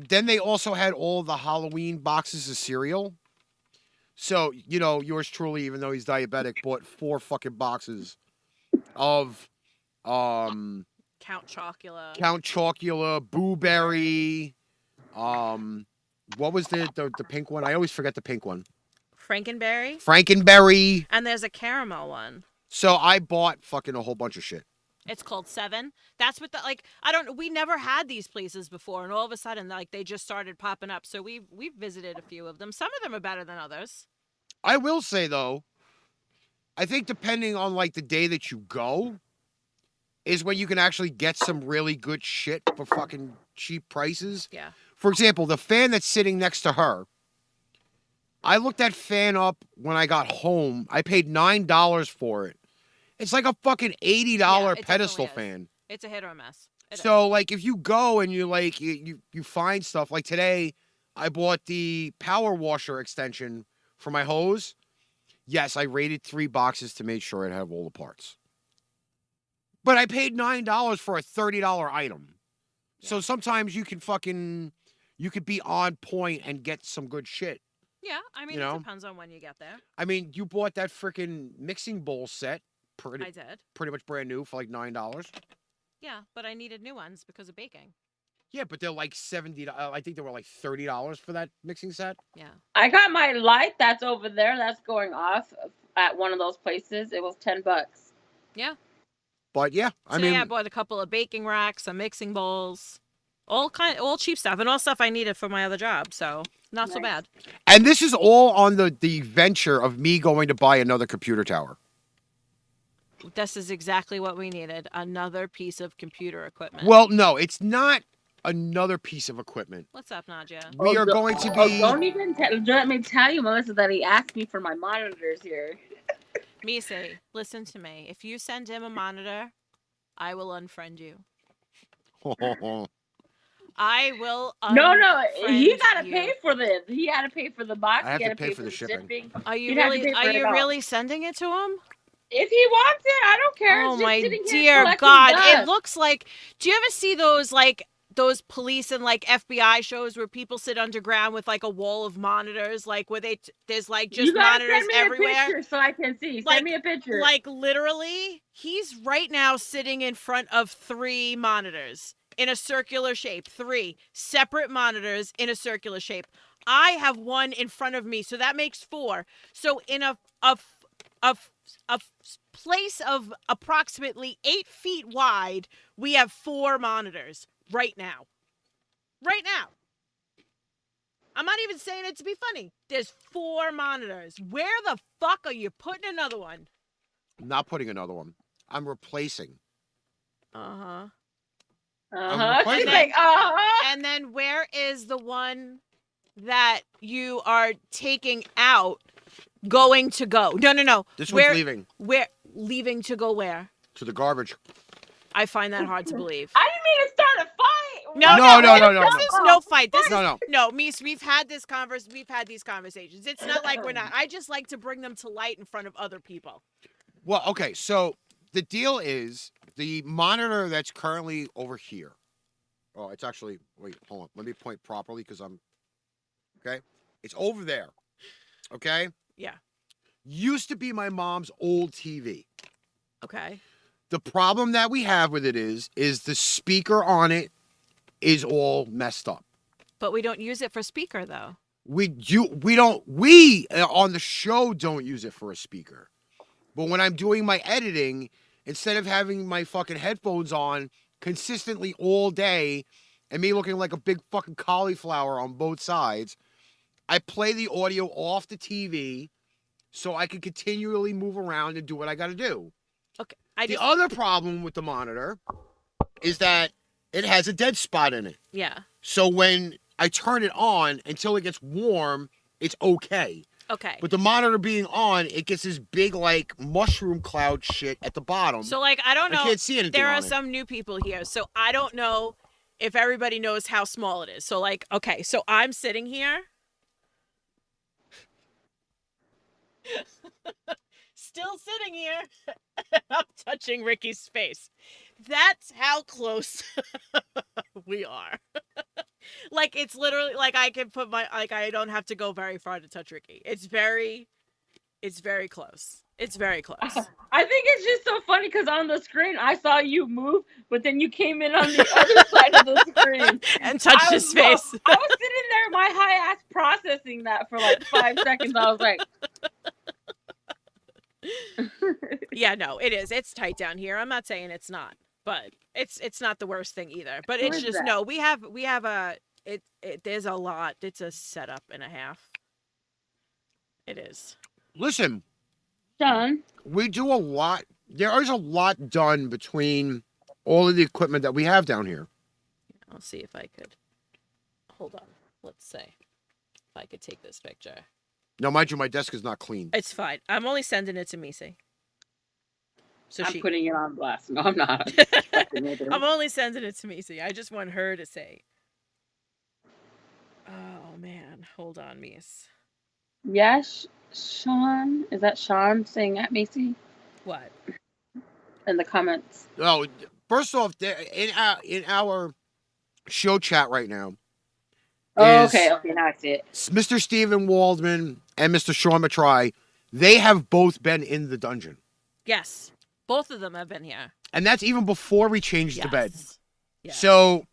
Then they also had all the Halloween boxes of cereal. So, you know, yours truly, even though he's diabetic, bought 4 fucking boxes of Count Chocula, Boo Berry, what was the pink one? I always forget the pink one. Frankenberry. And there's a caramel one. So I bought fucking a whole bunch of shit. It's called 7. That's what we never had these places before, and all of a sudden, like, they just started popping up. So we've visited a few of them. Some of them are better than others. I will say though, I think depending on like the day that you go, is when you can actually get some really good shit for fucking cheap prices. Yeah. For example, the fan that's sitting next to her, I looked that fan up when I got home. I paid $9 for it. It's like a fucking $80 pedestal fan. It's a hit or a miss. So, like, if you go and you, like, you find stuff, like today, I bought the power washer extension for my hose. Yes, I rated 3 boxes to make sure it had all the parts. But I paid $9 for a $30 item. Yeah. So sometimes you could be on point and get some good shit. Yeah, I mean, it depends on when you get there. I mean, you bought that freaking mixing bowl set. I did. Pretty much brand new for like $9. Yeah, but I needed new ones because of baking. Yeah, but they're like $70. I think they were like $30 for that mixing set. Yeah. I got my light that's over there. That's going off at one of those places. It was $10. Yeah. But yeah, I bought a couple of baking racks, some mixing bowls, all cheap stuff, and all stuff I needed for my other job. So not so bad. And this is all on the venture of me going to buy another computer tower. This is exactly what we needed. Another piece of computer equipment. Well, no, it's not another piece of equipment. What's up, Nadia? We are going to be... don't even let me tell you, Melissa, that he asked me for my monitors here. Meice, listen to me. If you send him a monitor, I will unfriend you. I will No, he got to pay for this. He had to pay for the box. I have to pay for the shipping. Are you really sending it to him? If he wants it, I don't care. Oh my dear God! It looks like. Do you ever see those those police and like FBI shows where people sit underground with like a wall of monitors, like where there's like just monitors everywhere? Send me a picture so I can see. Send me a picture. Like literally, he's right now sitting in front of 3 monitors in a circular shape. 3 separate monitors in a circular shape. I have one in front of me, so that makes 4. So in a place of approximately 8 feet wide, we have 4 monitors right now. Right now. I'm not even saying it to be funny. There's 4 monitors. Where the fuck are you putting another one? I'm not putting another one. I'm replacing. Uh-huh. She's like, uh-huh. And then where is the one that you are taking out? Going to go. No. This one's leaving. Where? Leaving to go where? To the garbage. I find that hard to believe. I didn't mean to start a fight. No. This is no fight. No. Meice, we've had these conversations. It's not like we're not. I just like to bring them to light in front of other people. Well, okay. So the deal is the monitor that's currently over here. Oh, it's actually, wait, hold on. Let me point properly because I'm, okay? It's over there, okay? Yeah. Used to be my mom's old TV. Okay. The problem that we have with it is the speaker on it is all messed up. But we don't use it for speaker though. We on the show don't use it for a speaker. But when I'm doing my editing, instead of having my fucking headphones on consistently all day and me looking like a big fucking cauliflower on both sides, I play the audio off the TV so I can continually move around and do what I got to do. Okay. The other problem with the monitor is that it has a dead spot in it. Yeah. So when I turn it on until it gets warm, it's okay. Okay. But the monitor being on, it gets this big, like, mushroom cloud shit at the bottom. So, like, I don't know. I can't see anything There on are it. some new people here, so I don't know if everybody knows how small it is. So, like, okay, so I'm sitting here. Still sitting here. I'm touching Ricky's face. That's how close we are. Like, it's literally, like, I can put my, like, I don't have to go very far to touch Ricky. It's very close. It's very close. I think it's just so funny because on the screen I saw you move, but then you came in on the other side of the screen And touched his face. I was sitting there, my high ass processing that for like 5 seconds. I was like, Yeah, no, it is. It's tight down here. I'm not saying it's not, but it's not the worst thing either. But Who it's is just that? no. We have a there's a lot. It's a setup and a half. It is. Listen, Sean, we do a lot. There is a lot done between all of the equipment that we have down here. I'll see if I could. Hold on. Let's see if I could take this picture. Now, mind you, my desk is not clean. It's fine. I'm only sending it to Meice. So I'm putting it on blast. No, I'm not. I'm only sending it to Meice. I just want her to say. Oh man, hold on, Meice. Yes, Sean. Is that Sean saying at Macy What? in the comments? Oh, first off, in our show chat right now, Oh, is okay. Okay, now I see it. Mr. Stephen Waldman and Mr. Sean Matry. They have both been in the dungeon. Yes, both of them have been here. And that's even before we changed the bed. Yes. So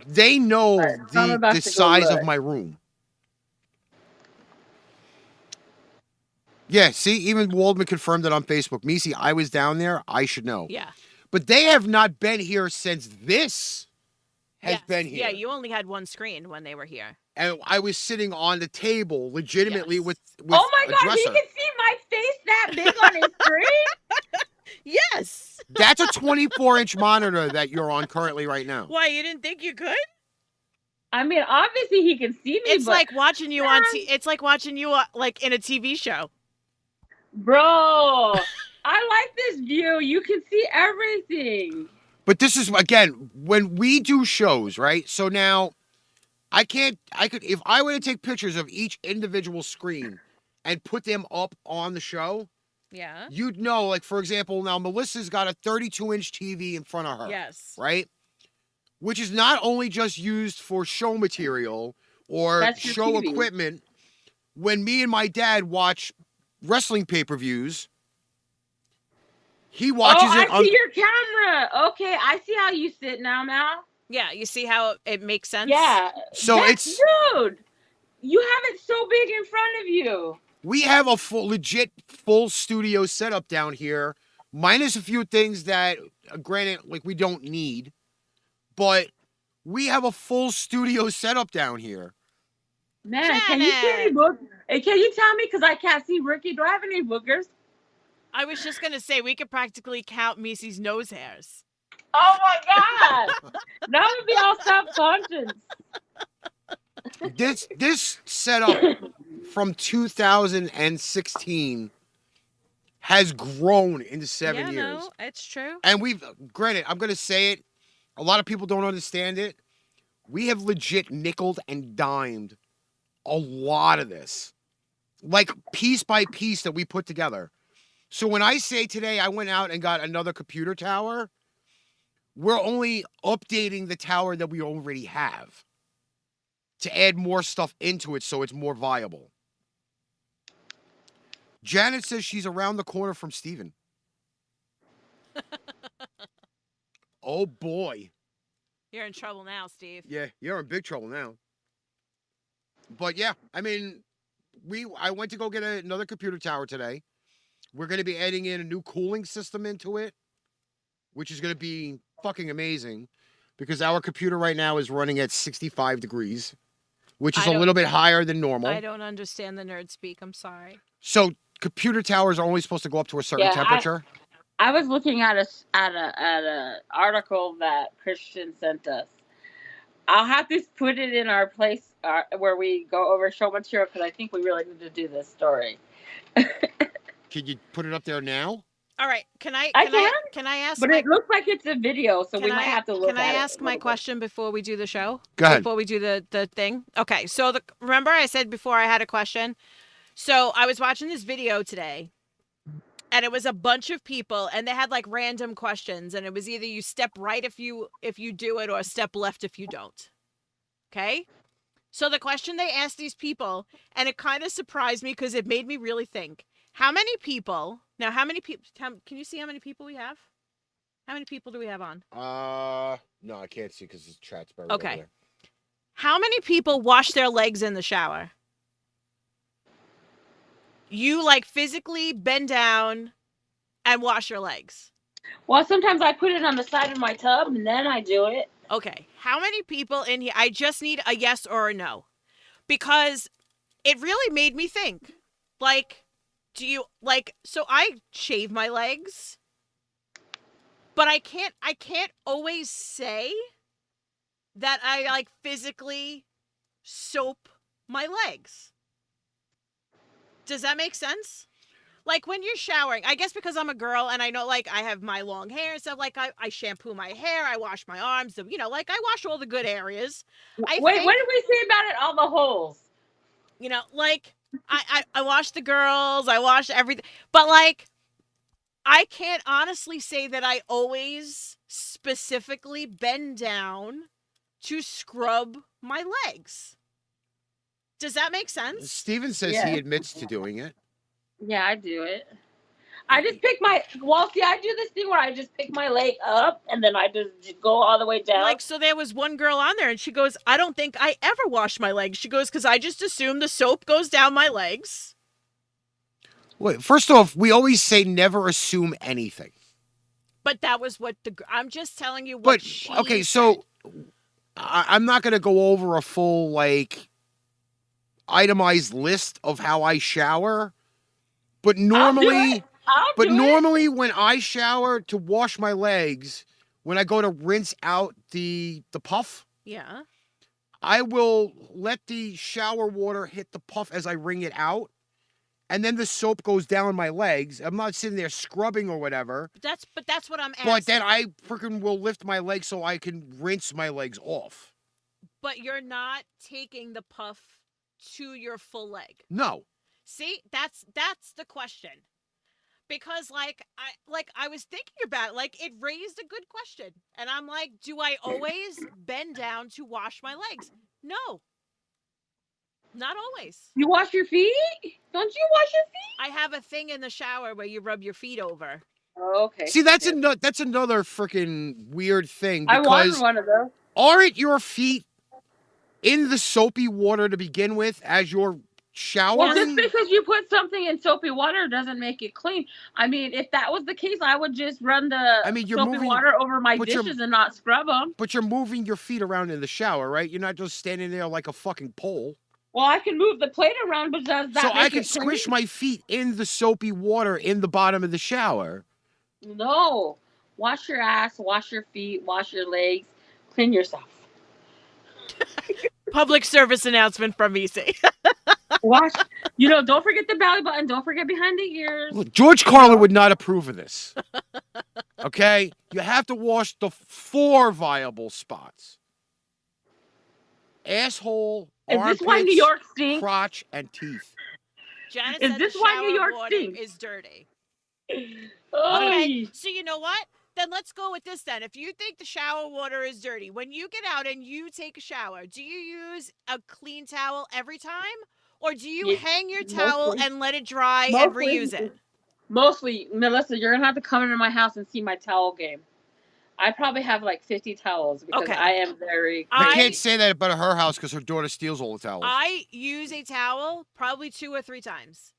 they know Right, so I'm about the to go size look. of my room. Yeah, see, even Waldman confirmed it on Facebook. Meice, I was down there. I should know. Yeah. But they have not been here since this has Yes. been here. Yeah, you only had one screen when they were here. And I was sitting on the table legitimately Yes. with Oh my a God, he dresser. can see my face that big on his screen? Yes. That's a 24-inch monitor that you're on currently right now. Why, you didn't think you could? I mean, obviously he can see me, It's but like watching you on. It's like watching you like in a TV show. bro, I like this view. You can see everything. But this is, again, when we do shows, right? So now, I could, if I were to take pictures of each individual screen and put them up on the show, Yeah. you'd know, like, for example, now Melissa's got a 32-inch TV in front of her. Yes. Right? Which is not only just used for show material or That's your show TV. equipment. When me and my dad watch wrestling pay-per-views, he watches Oh, it I on... see your camera. Okay, I see how you sit now, Mal. Yeah. You see how it makes sense? Yeah. So Dude, you have it so big in front of you. We have a legit full studio setup down here, minus a few things that, granted, like, we don't need. But we have a full studio setup down here. Man, can you see any book? Hey, can you tell me? Because I can't see Ricky. Do I have any boogers? I was just gonna say we could practically count Meice's nose hairs. Oh my God. That would be all self-conscious. This setup from 2016 has grown into 7 years. No, it's true. And we've, granted, I'm going to say it, a lot of people don't understand it. We have legit nickeled and dimed a lot of this. Like, piece by piece that we put together. So when I say today I went out and got another computer tower, We're only updating the tower that we already have to add more stuff into it so it's more viable. Janet says she's around the corner from Steven. Oh, boy. You're in trouble now, Steve. Yeah, you're in big trouble now. But, yeah, I mean, I went to go get another computer tower today. We're going to be adding in a new cooling system into it, which is going to be fucking amazing because our computer right now is running at 65 degrees, which is a little bit higher than normal. I don't understand the nerd speak. I'm sorry. So computer towers are only supposed to go up to a certain temperature. I was looking at a article that Christian sent us. I'll have to put it in our place where we go over show material because I think we really need to do this story. Can you put it up there now? All right. Can I ask? But it looks like it's a video, so we might have to look at it. Can I ask my question before we do the show? Go ahead. Before we do the thing? Okay. So remember I said before I had a question? So I was watching this video today, and it was a bunch of people, and they had like random questions, and it was either you step right if you do it or step left if you don't. Okay? So the question they asked these people, and it kind of surprised me because it made me really think. How many people? Can you see how many people we have? How many people do we have on? No, I can't see because the chat's buried over there. How many people wash their legs in the shower? You like physically bend down and wash your legs? Well, sometimes I put it on the side of my tub and then I do it. Okay. How many people in here? I just need a yes or a no. Because it really made me think. Like, so I shave my legs, but I can't always say that I like physically soap my legs. Does that make sense? Like when you're showering, I guess because I'm a girl and I know like I have my long hair and stuff, like I shampoo my hair, I wash my arms, like I wash all the good areas. Wait, what did we say about it? All the holes. Like I wash the girls, I wash everything. But like I can't honestly say that I always specifically bend down to scrub my legs. Does that make sense? Steven says he admits to doing it. Yeah, I do it. I just pick I do this thing where I just pick my leg up and then I just go all the way down. Like, so there was one girl on there and she goes, I don't think I ever wash my legs. She goes, because I just assume the soap goes down my legs. Wait, first off, we always say never assume anything. But that was what I'm just telling you what she said. So I'm not going to go over a full, itemized list of how I shower. But normally, when I shower to wash my legs, when I go to rinse out the puff, I will let the shower water hit the puff as I wring it out, and then the soap goes down my legs. I'm not sitting there scrubbing or whatever. But that's what I'm asking. But then I freaking will lift my legs so I can rinse my legs off. But you're not taking the puff to your full leg. No. See, that's the question. Because I was thinking about it, like it raised a good question. And I'm like, do I always bend down to wash my legs? No. Not always. You wash your feet? Don't you wash your feet? I have a thing in the shower where you rub your feet over. Oh, okay. See, that's another freaking weird thing. I wanted one of those. Aren't your feet in the soapy water to begin with as you're showering? Well, just because you put something in soapy water doesn't make it clean. I mean, if that was the case, I would just run the soapy water over my dishes and not scrub them. But you're moving your feet around in the shower, right? You're not just standing there like a fucking pole. Well, I can move the plate around, but does that so make I can it clean? squish my feet in the soapy water in the bottom of the shower. No. Wash your ass, wash your feet, wash your legs, clean yourself. Public service announcement from Meice. Wash. Don't forget the belly button. Don't forget behind the ears. Look, George Carlin would not approve of this. Okay? You have to wash the 4 viable spots. Asshole, armpits, this why New York stinks? Crotch, and teeth. Janet is said this the why shower New York water stinks? is dirty. Oh. Okay, so you know what? then let's go with this then. If you think the shower water is dirty, when you get out and you take a shower, do you use a clean towel every time? Or do you Yeah, hang your towel mostly. and let it dry and Mostly. reuse it? Mostly, Melissa, you're gonna have to come into my house and see my towel game. I probably have like 50 towels because Okay. I am very. I can't say that about her house because her daughter steals all the towels. I use a towel probably 2 or 3 times.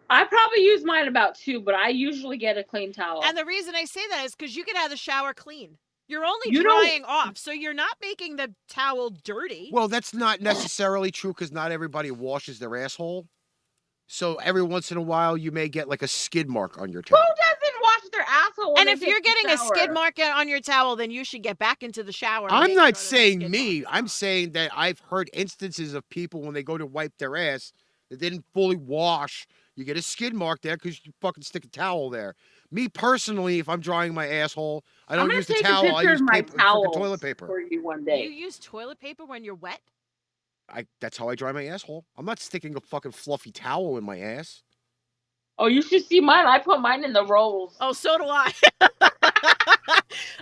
I probably use mine about 2, but I usually get a clean towel. And the reason I say that is because you get out of the shower clean. You're only You don't- drying off, so you're not making the towel dirty. Well, that's not necessarily true because not everybody washes their asshole. So every once in a while, you may get like a skid mark on your Who towel. doesn't wash their asshole? When And they if take you're a getting a skid shower? mark on your towel, then you should get back into the shower. and I'm make not sure that saying skid me. mark is I'm gone. saying that I've heard instances of people when they go to wipe their ass that didn't fully wash. You get a skid mark there because you fucking stick a towel there. Me personally, if I'm drying my asshole, I don't use the towel. I use paper, freaking toilet paper. for you one day. You use toilet paper when you're wet? That's how I dry my asshole. I'm not sticking a fucking fluffy towel in my ass. Oh, you should see mine. I put mine in the rolls. Oh, so do I.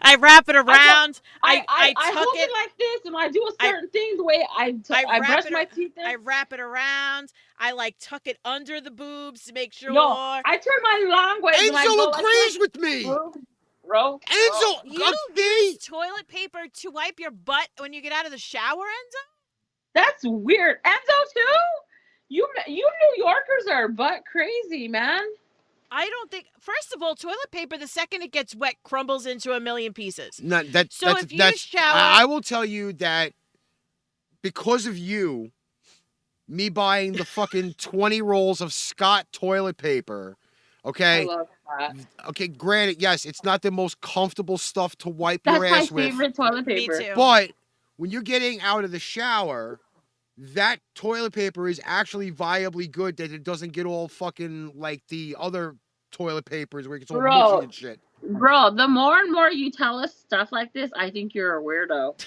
I wrap it around. I tuck hold it. it like this, and I do a certain thing the way I wrap brush it my ar- teeth. I wrap it around. I like tuck it under the boobs to make sure. No, I turn my long ways. and I Enzo go agrees like with me. Roll. Enzo, You don't use toilet paper to wipe your butt when you get out of the shower, Enzo? That's weird. Enzo too. You New Yorkers are butt crazy, man. I don't think. First of all, toilet paper, the second it gets wet, crumbles into a million pieces. No, So if you shower- I will tell you that because of you, me buying the fucking 20 rolls of Scott toilet paper, okay? I love that. Okay, granted, yes, it's not the most comfortable stuff to wipe That's your my ass with. favorite toilet paper. Me too. But when you're getting out of the shower, that toilet paper is actually viably good that it doesn't get all fucking like the other toilet papers where it gets all Bro. mushy and shit. Bro, the more and more you tell us stuff like this, I think you're a weirdo.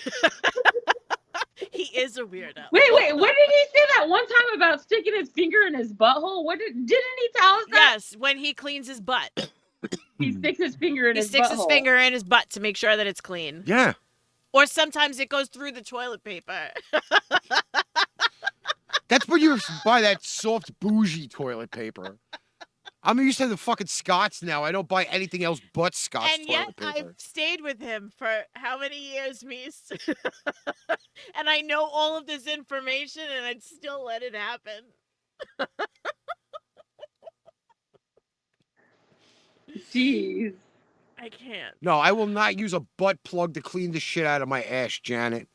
He is a weirdo. Wait, what did he say that one time about sticking his finger in his butthole? Didn't he tell us that? Yes, when he cleans his butt. He sticks his finger in He his sticks butthole. his finger in his butt to make sure that it's clean. Yeah. Or sometimes it goes through the toilet paper. That's when you buy that soft bougie toilet paper. I'm used to the fucking Scots now. I don't buy anything else but Scots And yet toilet paper. I've stayed with him for how many years, Meice? And I know all of this information and I'd still let it happen. Jeez. I can't. No, I will not use a butt plug to clean the shit out of my ass, Janet.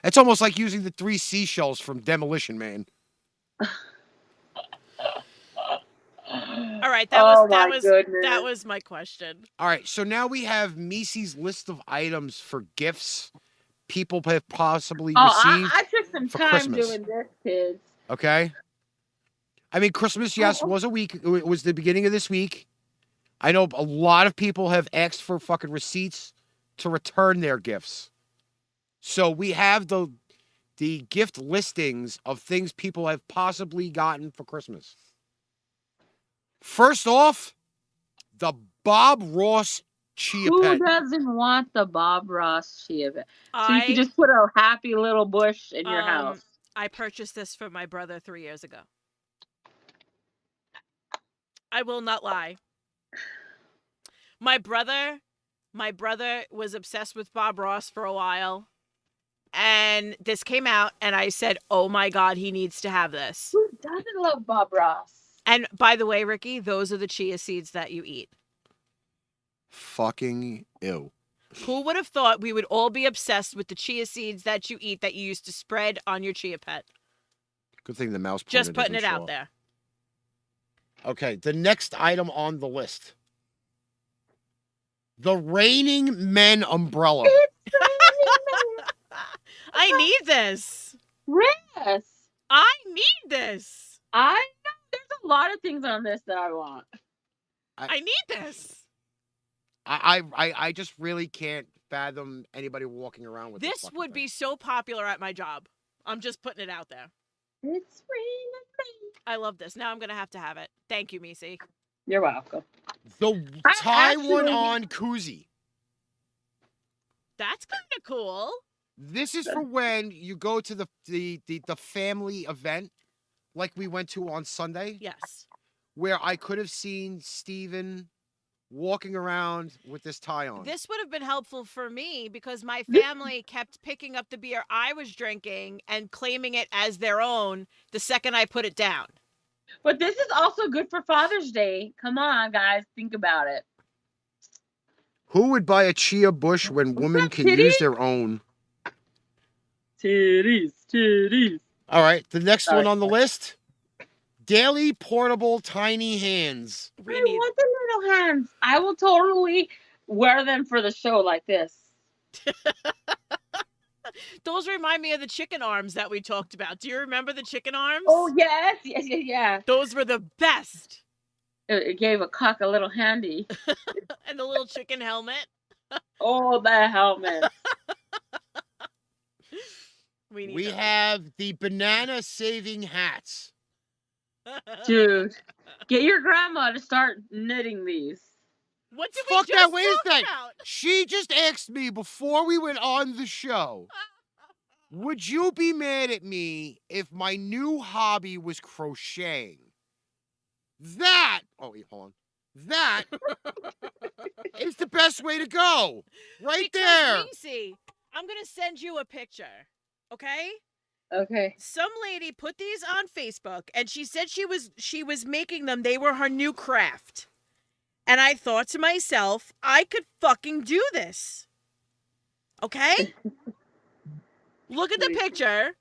It's almost like using the 3 seashells from Demolition Man. All right, Oh that my goodness. was my question. All right, so now we have Meice's list of items for gifts people have possibly received. I took some for time Christmas. doing this, kids. Okay. I mean, Christmas, yes, was a week. It was the beginning of this week. I know a lot of people have asked for fucking receipts to return their gifts. So we have the gift listings of things people have possibly gotten for Christmas. First off, the Bob Ross Chia Who Pet. doesn't want the Bob Ross Chia Pet? So you I can just put a happy little bush in your house. I purchased this for my brother 3 years ago. I will not lie. My brother was obsessed with Bob Ross for a while. And this came out and I said, "Oh my God, he needs to have this." Who doesn't love Bob Ross? And by the way, Ricky, those are the chia seeds that you eat. Fucking ew. Who would have thought we would all be obsessed with the chia seeds that you eat that you used to spread on your chia pet? Good thing the mouse pointer Just putting doesn't it show out up. there. Okay, the next item on the list. The Raining Men umbrella. I need this. Yes. I need this. I know there's a lot of things on this that I want. I need this. I just really can't fathom anybody walking around with This fucking would be thing. so popular at my job. I'm just putting it out there. It's raining. I love this. Now I'm going to have it. Thank you, Meice. You're welcome. The I tie one actually- on koozie. That's kind of cool. This is for when you go to the family event, like we went to on Sunday, Yes. where I could have seen Steven walking around with this tie on. This would have been helpful for me because my family kept picking up the beer I was drinking and claiming it as their own the second I put it down. But this is also good for Father's Day. Come on, guys. Think about it. Who would buy a chia bush when women can use their own? Titties. All right, the next one on the list. Daily portable tiny hands. I want the little hands. I will totally wear them for the show like this. Those remind me of the chicken arms that we talked about. Do you remember the chicken arms? Oh, yes. Those were the best. It gave a cock a little handy. And the little chicken helmet. Oh, the helmet. We have the banana saving hats. Dude, get your grandma to start knitting these. What did Fuck we that, just wait a talk sec. about? She just asked me before we went on the show, would you be mad at me if my new hobby was crocheting? Oh, wait, hold on. That is the best way to go. Right there. Meice, I'm going to send you a picture, okay? Okay. Some lady put these on Facebook, and she said she was making them. They were her new craft. And I thought to myself, I could fucking do this. Okay? Look at the picture.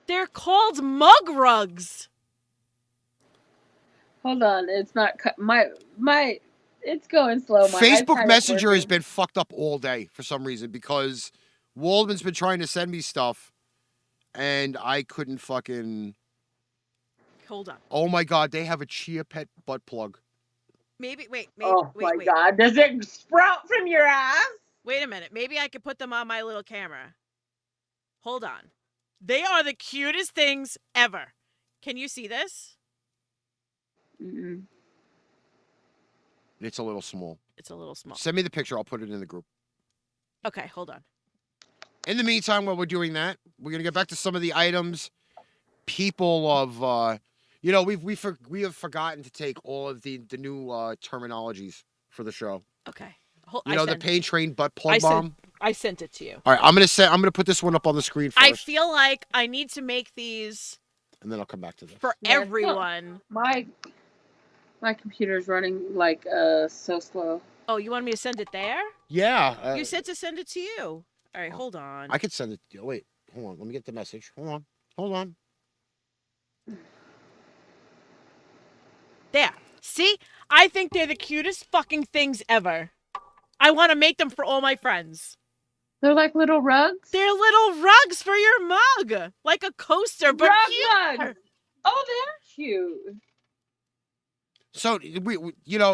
They're called mug rugs. Hold on, it's not my. It's going slow. My Facebook iPad is Messenger has working. been fucked up all day for some reason because Waldman's been trying to send me stuff and I couldn't fucking... Hold on. Oh my God, they have a Chia Pet butt plug. Wait. Oh my God! Does it sprout from your ass? Wait a minute. Maybe I could put them on my little camera. Hold on. They are the cutest things ever. Can you see this? Mm-mm. It's a little small. It's a little small. Send me the picture. I'll put it in the group. Okay, hold on. In the meantime, while we're doing that, we're going to get back to some of the items. People of, we have forgotten to take all of the new terminologies for the show. Okay. The Pain Train butt plug bomb. I sent it to you. All right, I'm gonna put this one up on the screen first. I feel like I need to make these and then I'll come back to this. for everyone. My computer's running like so slow. Oh, you want me to send it there? Yeah. You said to send it to you. All right, hold on. I could send it. Wait, hold on. Let me get the message. Hold on. There. See? I think they're the cutest fucking things ever. I want to make them for all my friends. They're like little rugs. They're little rugs for your mug. Like a coaster, but Rug cute. mugs. Oh, they're cute. So we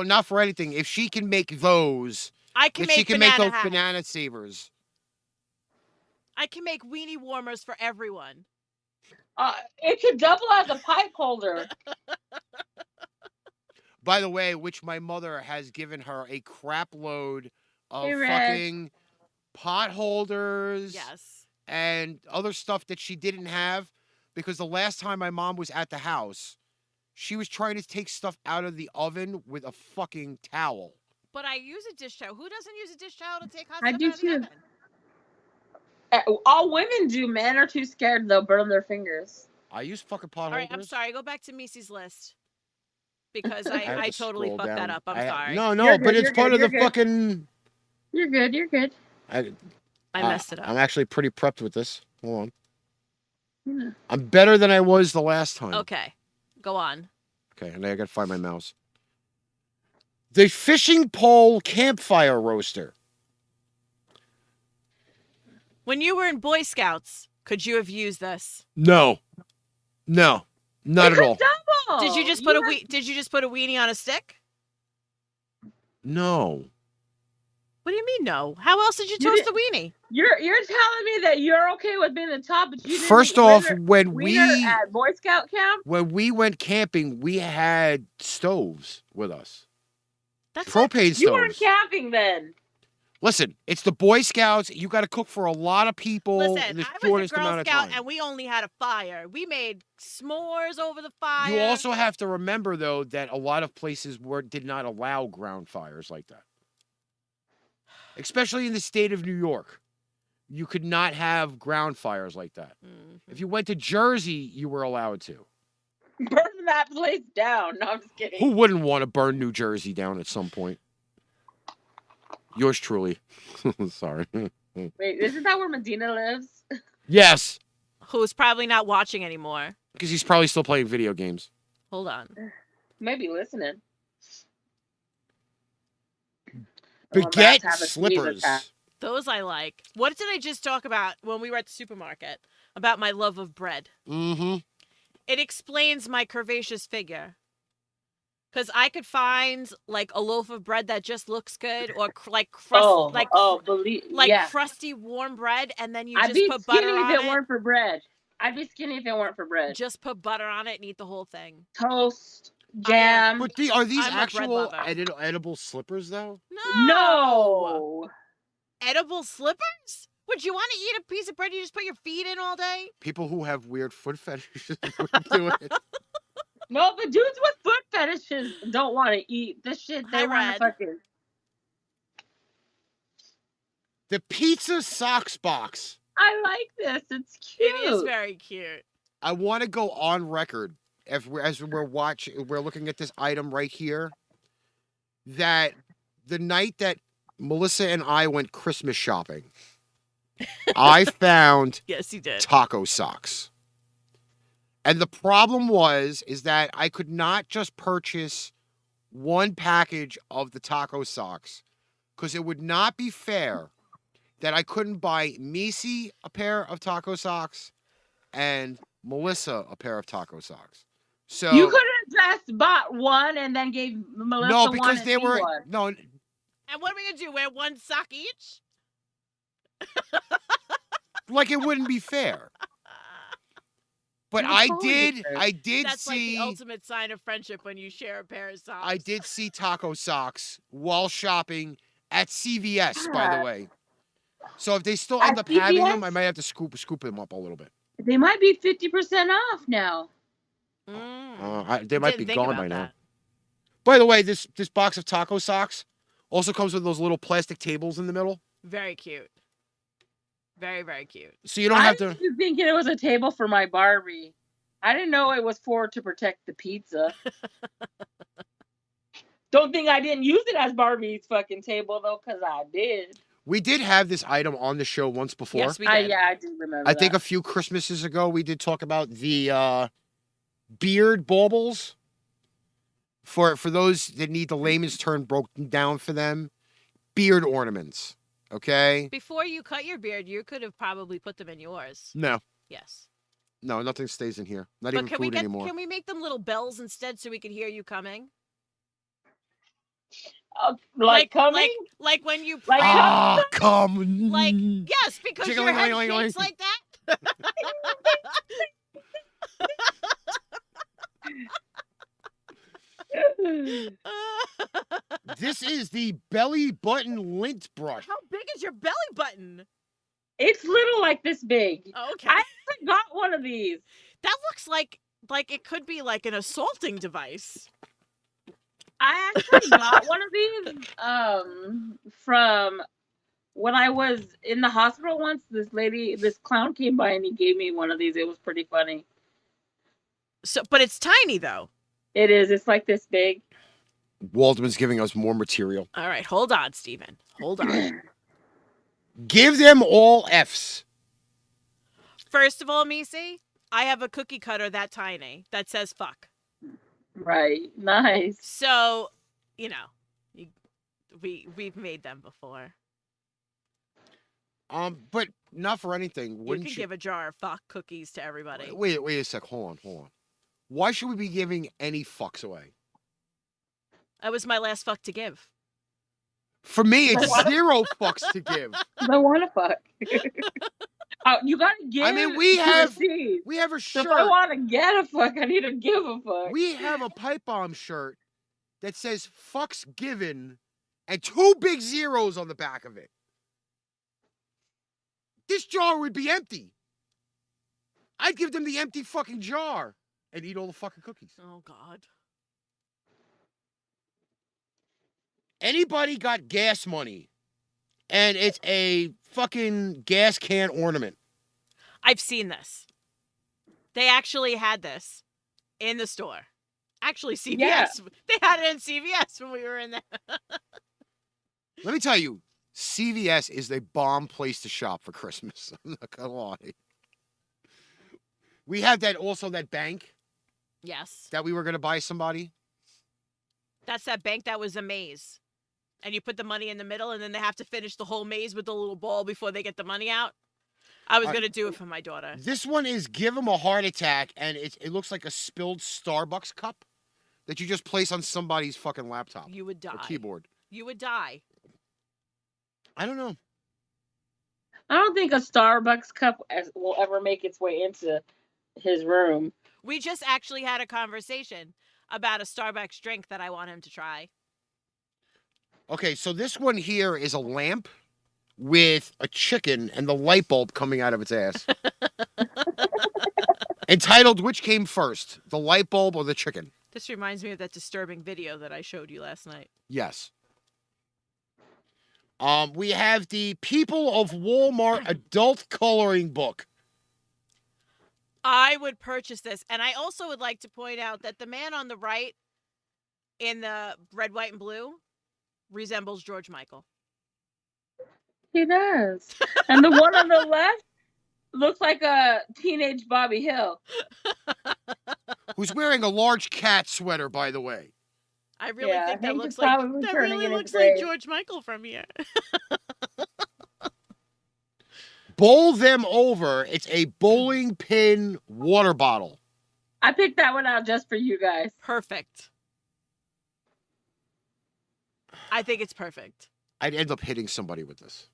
not for anything. If she can make those, I can make she can banana make those hats. banana savers. I can make weenie warmers for everyone. It could double as a pipe holder. By the way, which my mother has given her a crap load of Hey, Red. fucking pot holders. Yes. And other stuff that she didn't have because the last time my mom was at the house, she was trying to take stuff out of the oven with a fucking towel. But I use a dish towel. Who doesn't use a dish towel to take hot I stuff do out of the too. oven? All women do. Men are too scared. They'll burn their fingers. I use fucking pot All right, holders. I'm sorry. Go back to Meice's list. Because I have I to totally scroll fucked that down. up. I'm I- sorry. No, You're but good, it's you're part good, of the you're good. fucking... You're good. I messed it up. I'm actually pretty prepped with this. Hold on. Yeah. I'm better than I was the last time. Okay. Go on. Okay, and I gotta find my mouse. The fishing pole campfire roaster. When you were in Boy Scouts, could you have used this? No, not It's at all. a double. Did you just put a weenie on a stick? No. What do you mean no? How else did you You toast did- the weenie? You're telling me that you're okay with being the top, but you didn't First eat off, wiener at Boy Scout camp. when we went camping, we had stoves with us. That's Propane You weren't stoves. camping then. Listen, it's the Boy Scouts. You got to cook for a lot of people in Listen, the I was a shortest Girl amount of Scout time. and we only had a fire. We made s'mores over the fire. You also have to remember, though, that a lot of places did not allow ground fires like that. Especially in the state of New York. You could not have ground fires like that. If you went to Jersey, you were allowed to. Burn that place down. No, I'm just kidding. Who wouldn't want to burn New Jersey down at some point? Yours truly. Sorry. Wait, isn't that where Medina lives? Yes, Who's probably not watching anymore. because he's probably still playing video games. Hold on. Maybe listening. Baguette have a sneeze slippers. attack. Those I like. What did I just talk about when we were at the supermarket? About my love of bread. Mm-hmm. It explains my curvaceous figure. Because I could find like a loaf of bread that just looks good, or crusty warm bread, and then you I'd just be put skinny butter on if it it. weren't for bread. I'd be skinny if it weren't for bread. Just put butter on it and eat the whole thing. Toast, jam. But are these I'm a bread actual lover. edible slippers, though? No. Edible slippers? Would you want to eat a piece of bread you just put your feet in all day? People who have weird foot fetishes would do it. No, the dudes with foot fetishes don't want to eat the shit. They Hi, want Red. to fucking. The pizza socks box. I like this. It's cute. It is very cute. I want to go on record as we're looking at this item right here, that the night that Melissa and I went Christmas shopping, I found Yes, you did. taco socks. And the problem is that I could not just purchase one package of the taco socks, because it would not be fair that I couldn't buy Meice a pair of taco socks and Melissa a pair of taco socks. So You could have just bought one and then gave Melissa no, one. because and they me were one. no. And what are we going to do? Wear one sock each? Like it wouldn't be fair. But That's I totally did fair. That's see like the ultimate sign of friendship when you share a pair of socks. I did see taco socks while shopping at CVS, by the way. So if they still end At up having them, CVS? I might have to scoop them up a little bit. They might be 50% off now. They might be Didn't think gone about by now. that. By the way, this box of taco socks also comes with those little plastic tables in the middle. Very cute. Very, very cute. So you don't I have to. was thinking it was a table for my Barbie. I didn't know it was to protect the pizza. Don't think I didn't use it as Barbie's fucking table though, because I did. We did have this item on the show once before. Yes, we did. I do remember. I think that. a few Christmases ago we did talk about the beard baubles. For those that need the layman's term broken down for them, beard ornaments. Okay? Before you cut your beard, you could have probably put them in yours. No. Yes. No, nothing stays in here. Not But even food anymore. can we make them little bells instead so we can hear you coming? like coming. Like when you Like- Ah, come. like yes, because your head Jiggle-ling-ling-ling-ling. shakes like that. This is the belly button lint brush. How big is your belly button? It's little like this big. Oh, okay. I actually got one of these. That looks like it could be like an assaulting device. I actually got one of these from when I was in the hospital once. This clown came by and he gave me one of these. It was pretty funny. So, but it's tiny though. It is. It's like this big. Waldman's giving us more material. All right, hold on, Steven. Hold on. Give them all F's. First of all, Meice, I have a cookie cutter that tiny that says fuck. Right. Nice. So, we've made them before. But not for anything. You Wouldn't can give a jar of fuck cookies to everybody. Wait a sec. Hold on. Why should we be giving any fucks away? That was my last fuck to give. For me, it's 0 fucks to give. I want to fuck. You gotta give. I mean, we have receive. a So shirt. if I want to get a fuck, I need to give a fuck. We have a pipe bomb shirt that says "fucks given" and 2 big zeros on the back of it. This jar would be empty. I'd give them the empty fucking jar and eat all the fucking cookies. Oh, God. Anybody got gas money and it's a fucking gas can ornament? I've seen this. They actually had this in the store. Actually, CVS. Yeah. They had it in CVS when we were in there. Let me tell you, CVS is the bomb place to shop for Christmas. I'm not gonna lie. We had that bank Yes. that we were gonna buy somebody. That's that bank that was a maze. And you put the money in the middle, and then they have to finish the whole maze with the little ball before they get the money out. I was going to do it for my daughter. This one is give them a heart attack, and it looks like a spilled Starbucks cup that you just place on somebody's fucking laptop You would die. or keyboard. You would die. I don't know. I don't think a Starbucks cup will ever make its way into his room. We just actually had a conversation about a Starbucks drink that I want him to try. Okay, so this one here is a lamp with a chicken and the light bulb coming out of its ass. Entitled, which came first, the light bulb or the chicken? This reminds me of that disturbing video that I showed you last night. Yes. We have the People of Walmart adult coloring book. I would purchase this. And I also would like to point out that the man on the right in the red, white, and blue resembles George Michael. He does. And the one on the left looks like a teenage Bobby Hill. Who's wearing a large cat sweater, by the way. I really think that Hank looks is like probably that turning really in his looks like grave. George Michael from here. Bowl them over. It's a bowling pin water bottle. I picked that one out just for you guys. Perfect. I think it's perfect. I'd end up hitting somebody with this.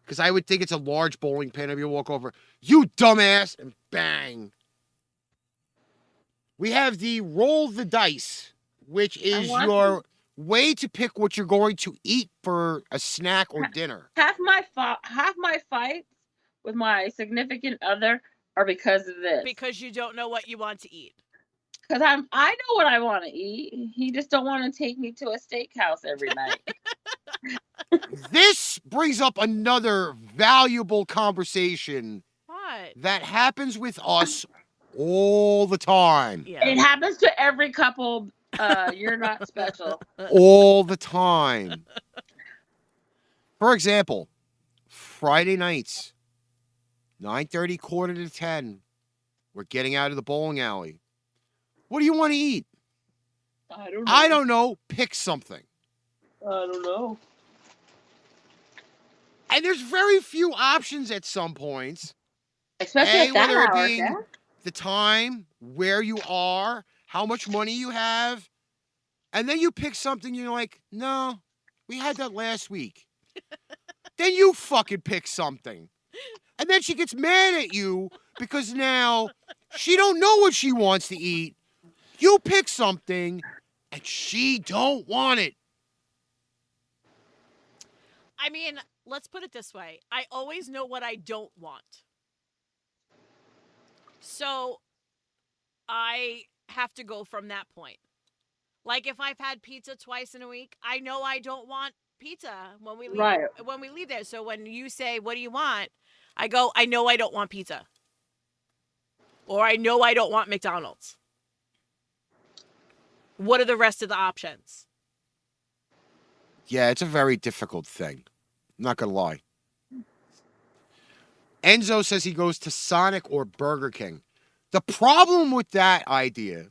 Because I would think it's a large bowling pin. If you walk over, you dumbass, and bang. We have the roll the dice, which is your way to pick what you're going to eat for a snack or dinner. Half my fights with my significant other are because of this. Because you don't know what you want to eat. Because I know what I want to eat. He just don't want to take me to a steakhouse every night. This brings up another valuable conversation What? that happens with us all the time. Yeah. It happens to every couple. You're not special. All the time. For example, Friday nights, 9:30, quarter to 10, we're getting out of the bowling alley. What do you want to eat? I don't know. Pick something. I don't know. And there's very few options at some points. Especially at that whether it hour. being Yeah? the time, where you are, how much money you have. And then you pick something, you're like, no, we had that last week. Then you fucking pick something. And then she gets mad at you because now she don't know what she wants to eat. You pick something and she don't want it. I mean, let's put it this way. I always know what I don't want. So I have to go from that point. Like if I've had pizza twice in a week, I know I don't want pizza when we leave, Right. when we leave there. So when you say, what do you want? I go, I know I don't want pizza. Or I know I don't want McDonald's. What are the rest of the options? Yeah, it's a very difficult thing. I'm not going to lie. Enzo says he goes to Sonic or Burger King. The problem with that idea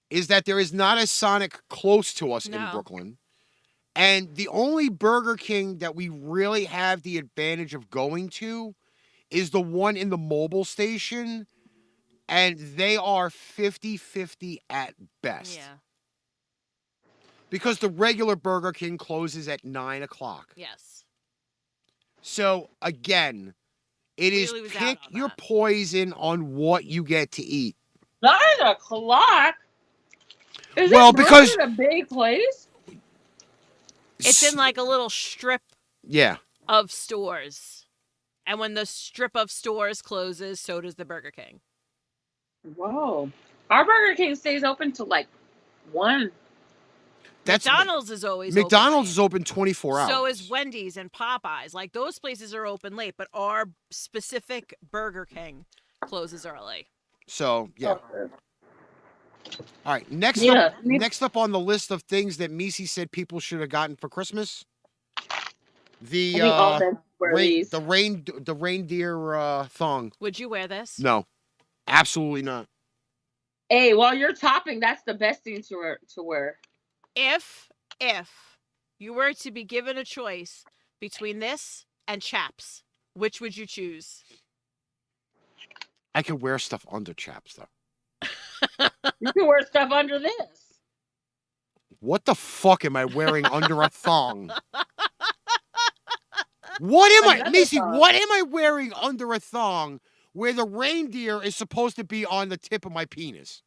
is that there is not a Sonic close to us in No. Brooklyn. And the only Burger King that we really have the advantage of going to is the one in the mobile station. And they are 50-50 at best. Yeah. Because the regular Burger King closes at 9 o'clock. Yes. So, again, it is Really was out pick on your that. poison on what you get to eat. 9 o'clock? Is Well, this because- Brooklyn a big place? It's in like a little strip Yeah. of stores. And when the strip of stores closes, so does the Burger King. Whoa. Our Burger King stays open till like 1. McDonald's is always McDonald's open is open 24 hours. So is Wendy's and Popeyes. Like, those places are open late, but our specific Burger King closes early. So, yeah. Oh. All right. Next up on the list of things that Meice said people should have gotten for Christmas. The reindeer thong. Would you wear this? No. Absolutely not. Hey, while you're topping, that's the best thing to wear. If you were to be given a choice between this and chaps, which would you choose? I could wear stuff under chaps, though. You can wear stuff under this. What the fuck am I wearing under a thong? Meice, what am I wearing under a thong where the reindeer is supposed to be on the tip of my penis?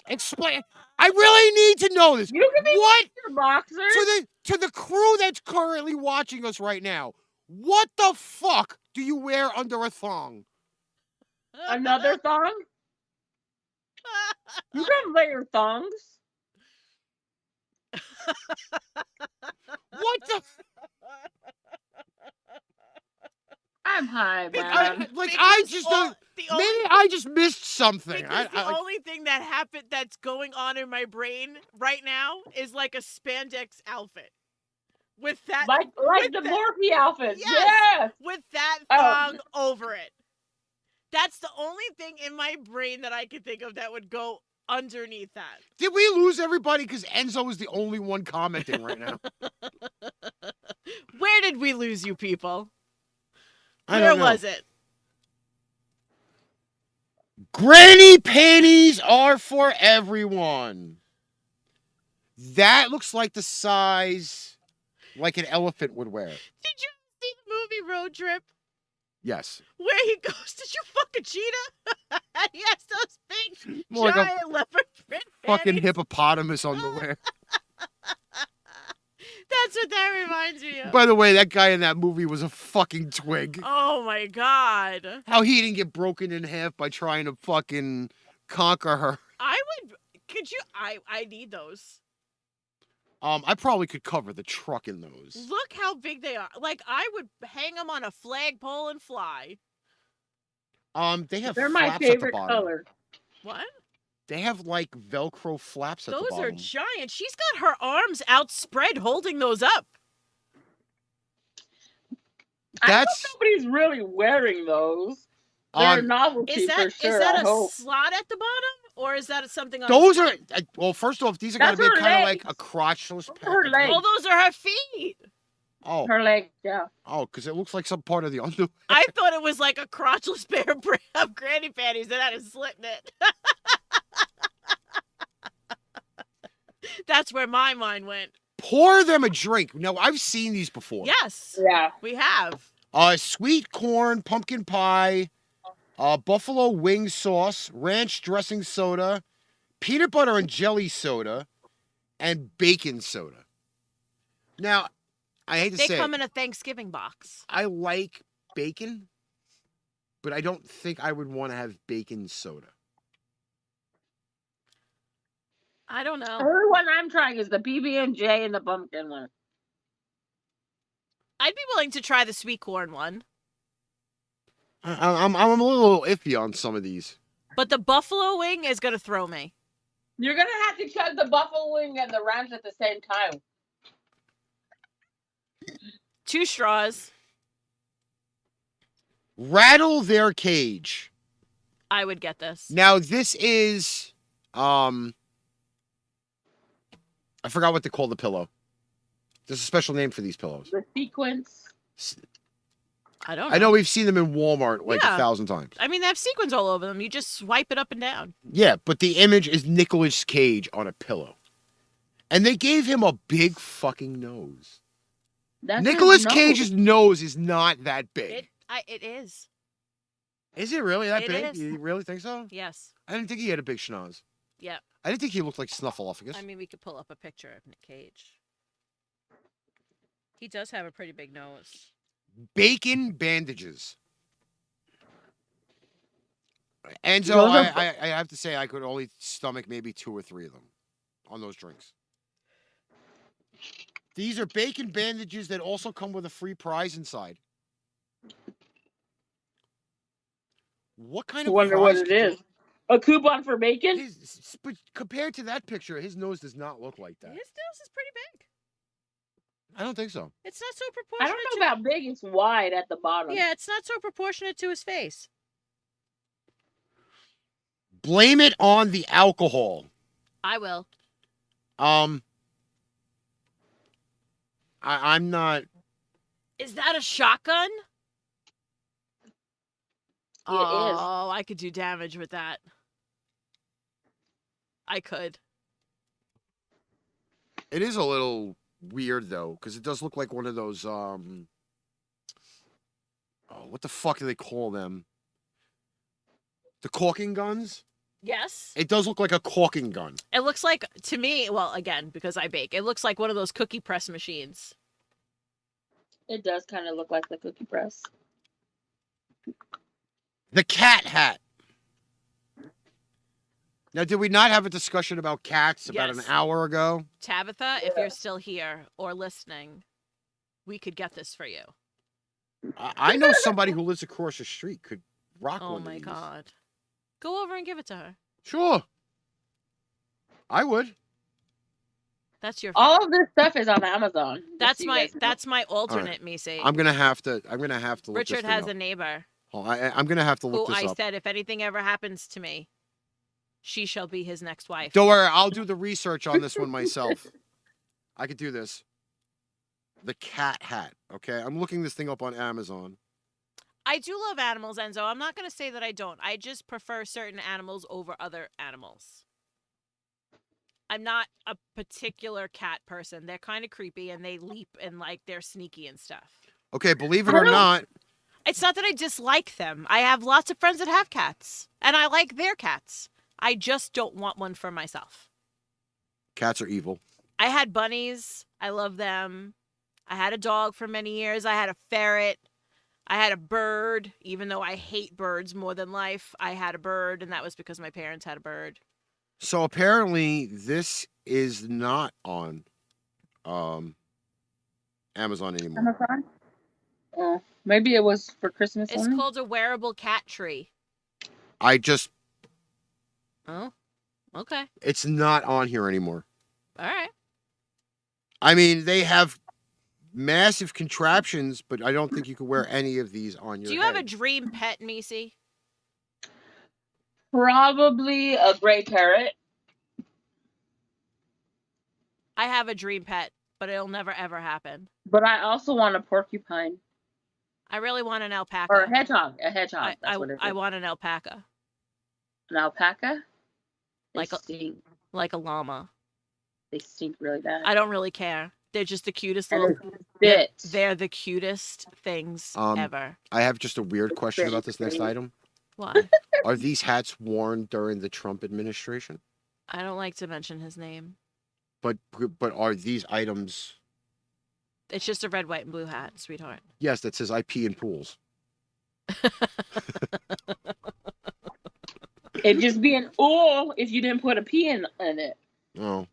Explain. I really need to know this. You can be wearing your boxers. To the crew that's currently watching us right now, what the fuck do you wear under a thong? Another thong? You can wear your thongs. What the? I'm high, man. I just missed something. Because the only thing that happened that's going on in my brain right now is like a spandex outfit. With that, like the Morphe outfit. Yes. With that thong over it. That's the only thing in my brain that I could think of that would go underneath that. Did we lose everybody? Because Enzo is the only one commenting right now. Where did we lose you people? Where was it? Granny panties are for everyone. That looks like the size like an elephant would wear. Did you see the movie Road Trip? Yes. Where he goes, did you fuck a cheetah? He has those big, More giant like a leopard print fucking panties. hippopotamus underwear. That's what that reminds me of. By the way, that guy in that movie was a fucking twig. Oh my god. How he didn't get broken in half by trying to fucking conquer her. I need those. I probably could cover the truck in those. Look how big they are. Like, I would hang them on a flagpole and fly. They have They're flaps my favorite at the bottom. color. What? They have like Velcro flaps at the bottom. Those are giant. She's got her arms outspread holding those up. I hope nobody's really wearing those. They're a novelty for sure. Is that a slot at the bottom? Or is that something on those are, well, first off, these are going to be kind of like a crotchless pair. Her legs. Oh, those are her feet. Oh. Her legs, yeah. Oh, because it looks like some part of the underwear. I thought it was like a crotchless pair of granny panties that had a slit in it. That's where my mind went. Pour them a drink. Now, I've seen these before. Yes. Yeah. We have. Sweet corn, pumpkin pie, buffalo wing sauce, ranch dressing soda, peanut butter and jelly soda, and bacon soda. Now, I hate to say they come in a Thanksgiving box. I like bacon, but I don't think I would want to have bacon soda. I don't know. The only one I'm trying is the PB&J and the pumpkin one. I'd be willing to try the sweet corn one. I'm a little iffy on some of these. But the buffalo wing is going to throw me. You're going to have to chug the buffalo wing and the ranch at the same time. 2 straws. Rattle their cage. I would get this. Now, this is, I forgot what they call the pillow. There's a special name for these pillows. The sequence. I don't know. I know we've seen them in Walmart like 1,000 times. I mean, they have sequins all over them. You just swipe it up and down. Yeah, but the image is Nicolas Cage on a pillow. And they gave him a big fucking nose. Nicolas Cage's nose is not that big. It is. Is it really that It big? is. You really think so? Yes. I didn't think he had a big schnoz. Yeah. I didn't think he looked like Snuffleupagus. I mean, we could pull up a picture of Nick Cage. He does have a pretty big nose. Bacon bandages. Enzo, Those are- I have to say I could only stomach maybe 2 or 3 of them on those drinks. These are bacon bandages that also come with a free prize inside. What kind I of wonder what prize it could you- is. A coupon for bacon? But compared to that picture, his nose does not look like that. His nose is pretty big. I don't think so. It's not so I proportionate. don't know about big. It's wide at the bottom. Yeah, it's not so proportionate to his face. Blame it on the alcohol. I will. I'm not. Is that a shotgun? It is. Oh, I could do damage with that. I could. It is a little weird though, because it does look like one of those. Oh, what the fuck do they call them? The caulking guns. Yes. It does look like a caulking gun. It looks like, to me, well, again, because I bake, it looks like one of those cookie press machines. It does kind of look like the cookie press. The cat hat. Now, did we not have a discussion about cats about an Yes. hour ago? Tabitha, if you're still here or listening, we could get this for you. I know somebody who lives across the street could rock Oh one of my these. God. Go over and give it to her. Sure. I would. That's your. All of this stuff is on Amazon. just That's so you my. guys know. That's my alternate, Meice. I'm gonna have to. Look Richard this thing has up. a neighbor I'm gonna have to who look this I up. said, if anything ever happens to me, she shall be his next wife. Don't worry, I'll do the research on this one myself. I could do this. The cat hat. Okay, I'm looking this thing up on Amazon. I do love animals, Enzo. I'm not going to say that I don't. I just prefer certain animals over other animals. I'm not a particular cat person. They're kind of creepy and they leap and like they're sneaky and stuff. Okay, believe it or not, It's not that I dislike them. I have lots of friends that have cats and I like their cats. I just don't want one for myself. cats are evil. I had bunnies. I love them. I had a dog for many years. I had a ferret. I had a bird, even though I hate birds more than life. I had a bird, and that was because my parents had a bird. So apparently, this is not on Amazon anymore. Amazon? Oh, maybe it was for Christmas It's only? called a wearable cat tree. I just, Oh, okay. it's not on here anymore. All right. I mean, they have massive contraptions, but I don't think you can wear any of these on your Do you have a head. dream pet, Meice? Probably a gray parrot. I have a dream pet, but it'll never ever happen. But I also want a porcupine. I really want an alpaca. Or a hedgehog. A hedgehog. That's what it is. I want an alpaca, An alpaca? They Like a- stink. like a llama. They stink really bad. I don't really care. They're just the cutest And little. they spit. They're the cutest things ever. I have just a weird question Very about this next pretty. item. Why? Are these hats worn during the Trump administration? I don't like to mention his name. But are these items? It's just a red, white, and blue hat, sweetheart. Yes, that says IP in pools. It'd just be an ool if you didn't put a P in it. Oh.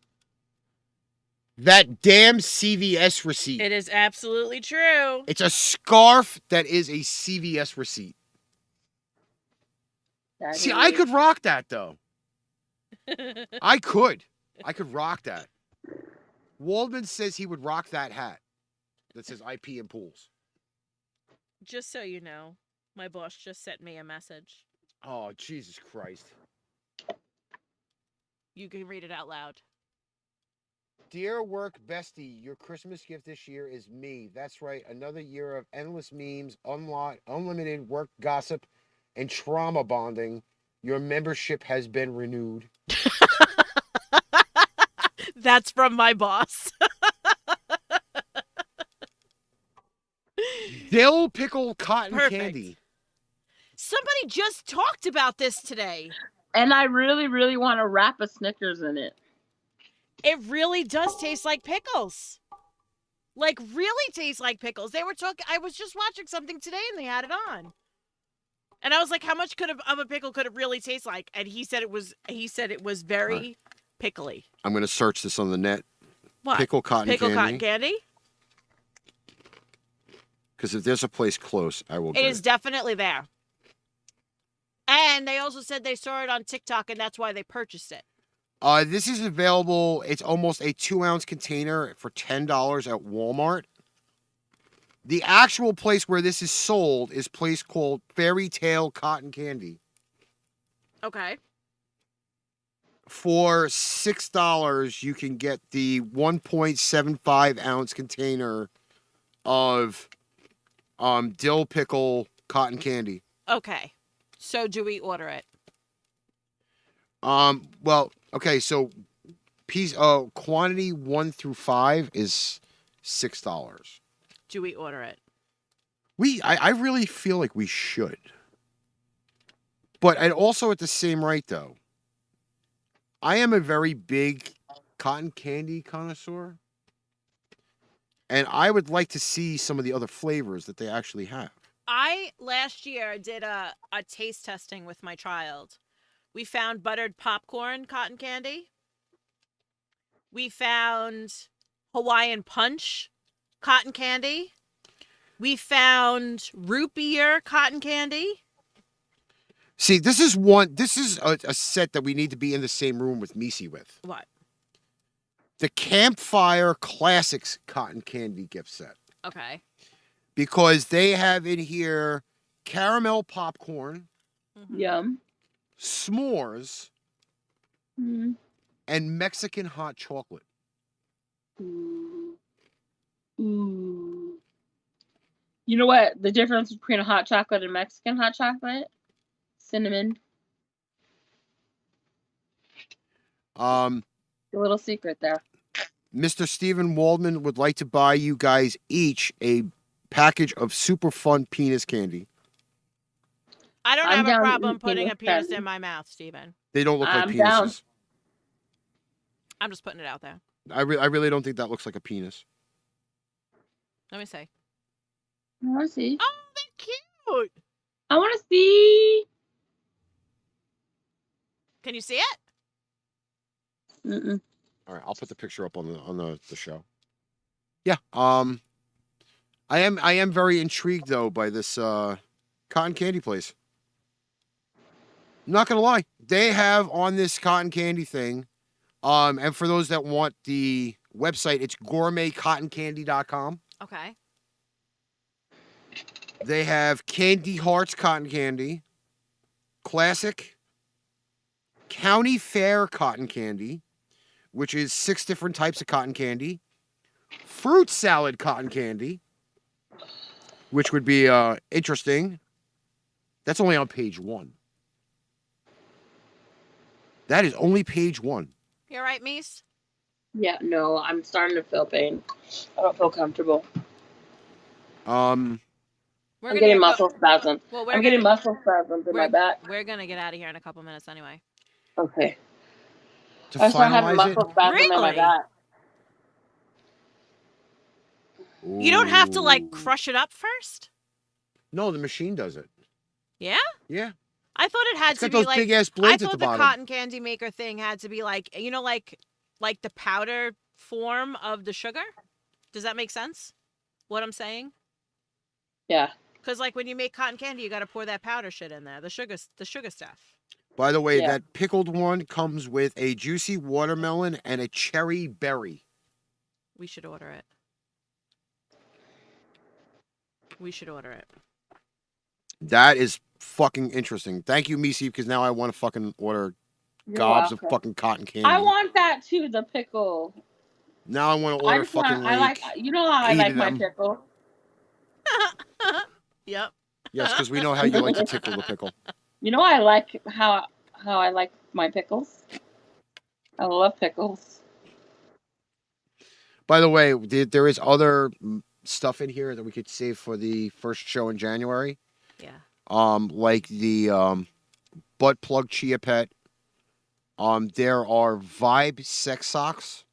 That damn CVS receipt. It is absolutely true. It's a scarf that is a CVS receipt. That See, is- I could rock that though. I could rock that. Waldman says he would rock that hat that says IP in pools. Just so you know, my boss just sent me a message. Oh, Jesus Christ. You can read it out loud. Dear work bestie, your Christmas gift this year is me. That's right, another year of endless memes, unlimited work gossip, and trauma bonding. Your membership has been renewed. That's from my boss. Dill pickle cotton Perfect. candy. Somebody just talked about this today. And I really, really want to wrap a Snickers in it. It really does taste like pickles. Like, really taste like pickles. They were talking. I was just watching something today, and they had it on. And I was like, how much of a pickle could it really taste like? And he said it was very pickly. I'm going to search this on the net. What? Pickle cotton candy. Cotton candy? Because if there's a place close, I will It get is definitely there. And they also said they saw it on TikTok, and that's why they purchased it. This is available. It's almost a 2-ounce container for $10 at Walmart. The actual place where this is sold is a place called Fairy Tale Cotton Candy. Okay. For $6, you can get the 1.75-ounce container of dill pickle cotton candy. Okay. So do we order it? Well, okay, so quantity 1 through 5 is $6. Do we order it? I really feel like we should. But and also at the same rate though, I am a very big cotton candy connoisseur. And I would like to see some of the other flavors that they actually have. I last year did a taste testing with my child. We found buttered popcorn cotton candy. We found Hawaiian punch cotton candy. We found root beer cotton candy. See, this is a set that we need to be in the same room with Meice with. What? The Campfire Classics cotton candy gift set. Okay. Because they have in here caramel popcorn, Yum. s'mores, Mm-hmm. and Mexican hot chocolate. Ooh. Ooh. You know what the difference between a hot chocolate and Mexican hot chocolate? Cinnamon. A little secret there. Mr. Stephen Waldman would like to buy you guys each a package of super fun penis candy. I don't I'm have a down to problem eat putting a penis penis candy. in my mouth, Steven. They don't look like I'm penises. down. I'm just putting it out there. I really don't think that looks like a penis. Let me see. I want to see. Oh, they're cute. I want to see. Can you see it? Mm-mm. All right, I'll put the picture up on the show. Yeah. I am very intrigued though by this cotton candy place. I'm not gonna lie, they have on this cotton candy thing. And for those that want the website, it's gourmetcottoncandy.com. Okay. They have Candy Hearts cotton candy, classic, county fair cotton candy, which is 6 different types of cotton candy, fruit salad cotton candy, which would be interesting. That's only on page 1. That is only page 1. You all right, Meice? Yeah, no, I'm starting to feel pain. I don't feel comfortable. I'm getting muscle spasms. Well, I'm getting muscle spasms in my back. We're gonna get out of here in a couple minutes anyway. Okay. To I start having finalize it, muscle spasms in my Really? back. You don't have to like Ooh. crush it up first. No, the machine does it. Yeah. Yeah. I thought it had It's to got be those like. big ass I blades at thought the the bottom. cotton candy maker thing had to be like like the powder form of the sugar. Does that make sense? What I'm saying? Yeah. Because like when you make cotton candy, you got to pour that powder shit in there, the sugar stuff. By the way, Yeah. that pickled one comes with a juicy watermelon and a cherry berry. We should order it. We should order it. That is fucking interesting. Thank you, Meice, because now I want to fucking order You're gobs of welcome. fucking cotton candy. I want that too, the pickle. Now I want to I order just want, fucking I like, you know how I 8 like of my them. pickle? Yep. Yes, because we know how you like to tickle the pickle. You know I like how I like my pickles? I love pickles. By the way, there is other stuff in here that we could save for the first show in January. Yeah. Like the butt plug chia pet. There are Vibe sex socks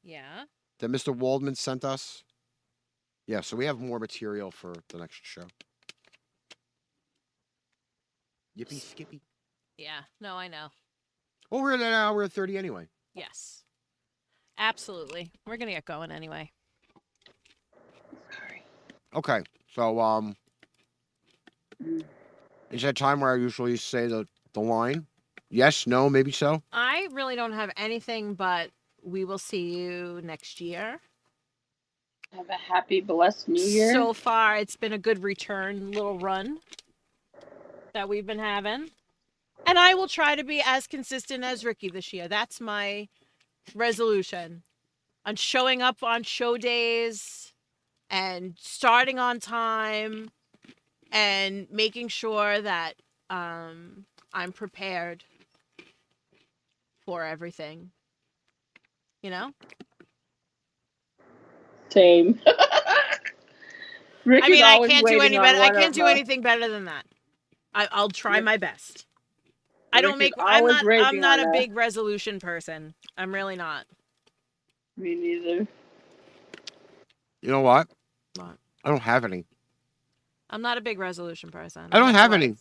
Yeah. that Mr. Waldman sent us. Yeah, so we have more material for the next show. Yippee skippy. Yeah. No, I know. Well, we're at an hour 30 anyway. Yes. Absolutely. We're gonna get going anyway. Okay, so is that time where I usually say the line? Yes, no, maybe so. I really don't have anything, but we will see you next year. Have a happy, blessed New Year. So far, it's been a good return little run that we've been having. And I will try to be as consistent as Ricky this year. That's my resolution. On showing up on show days and starting on time and making sure that I'm prepared for everything. You know? Same. I mean, I can't do any better. I can't do anything better than that. I'll try my best. I don't make. I'm not a big resolution person. I'm really not. Me neither. You know what? What? I don't have any. I'm not a big resolution person. I don't have any.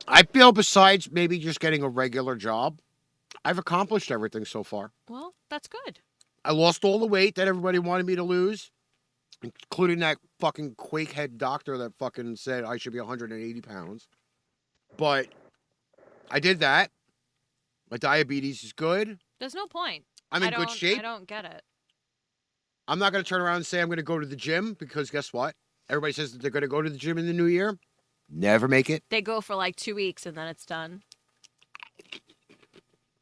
I feel besides maybe just getting a regular job, I've accomplished everything so far. Well, that's good. I lost all the weight that everybody wanted me to lose, including that fucking quakehead doctor that fucking said I should be 180 pounds. But I did that. My diabetes is good. There's no point. I'm in good shape. I don't get it. I'm not going to turn around and say I'm going to go to the gym because guess what? Everybody says that they're going to go to the gym in the new year. Never make it. They go for like 2 weeks and then it's done.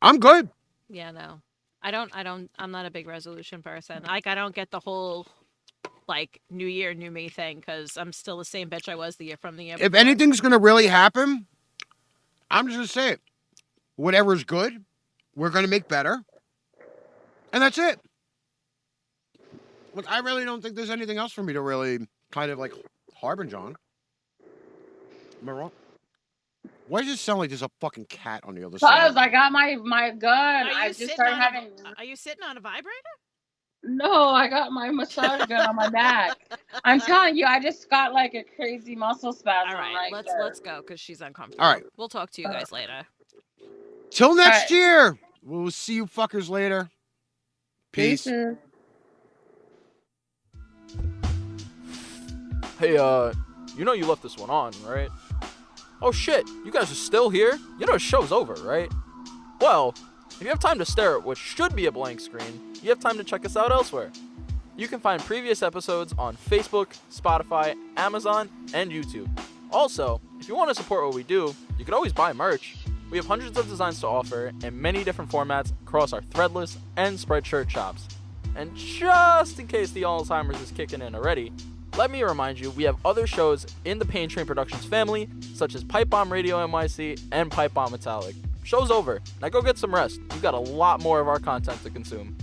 I'm good. Yeah, no. I'm not a big resolution person. Like, I don't get the whole, like, new year, new me thing because I'm still the same bitch I was the year before. If anything's going to really happen, I'm just going to say it. Whatever's good, we're going to make better. And that's it. Look, I really don't think there's anything else for me to really kind of, like, harbinge on. Am I wrong? Why does it sound like there's a fucking cat on the other side? Because I got my gun. I just started having. Are you sitting on a vibrator? No, I got my massage gun on my back. I'm telling you, I just got like a crazy muscle spasm. All right, right let's go because she's uncomfortable. All right. We'll talk to you guys later. Till next year. We'll see you fuckers later. Peace. Hey, you know you left this one on, right? Oh shit, you guys are still here? You know the show's over, right? Well, if you have time to stare at what should be a blank screen, you have time to check us out elsewhere. You can find previous episodes on Facebook, Spotify, Amazon, and YouTube. Also, if you want to support what we do, you can always buy merch. We have hundreds of designs to offer in many different formats across our Threadless and Spreadshirt shops. And just in case the Alzheimer's is kicking in already, let me remind you, we have other shows in the Pain Train Productions family, such as Pipebomb Radio NYC and Pipebomb Metallic. Show's over. Now go get some rest. You've got a lot more of our content to consume.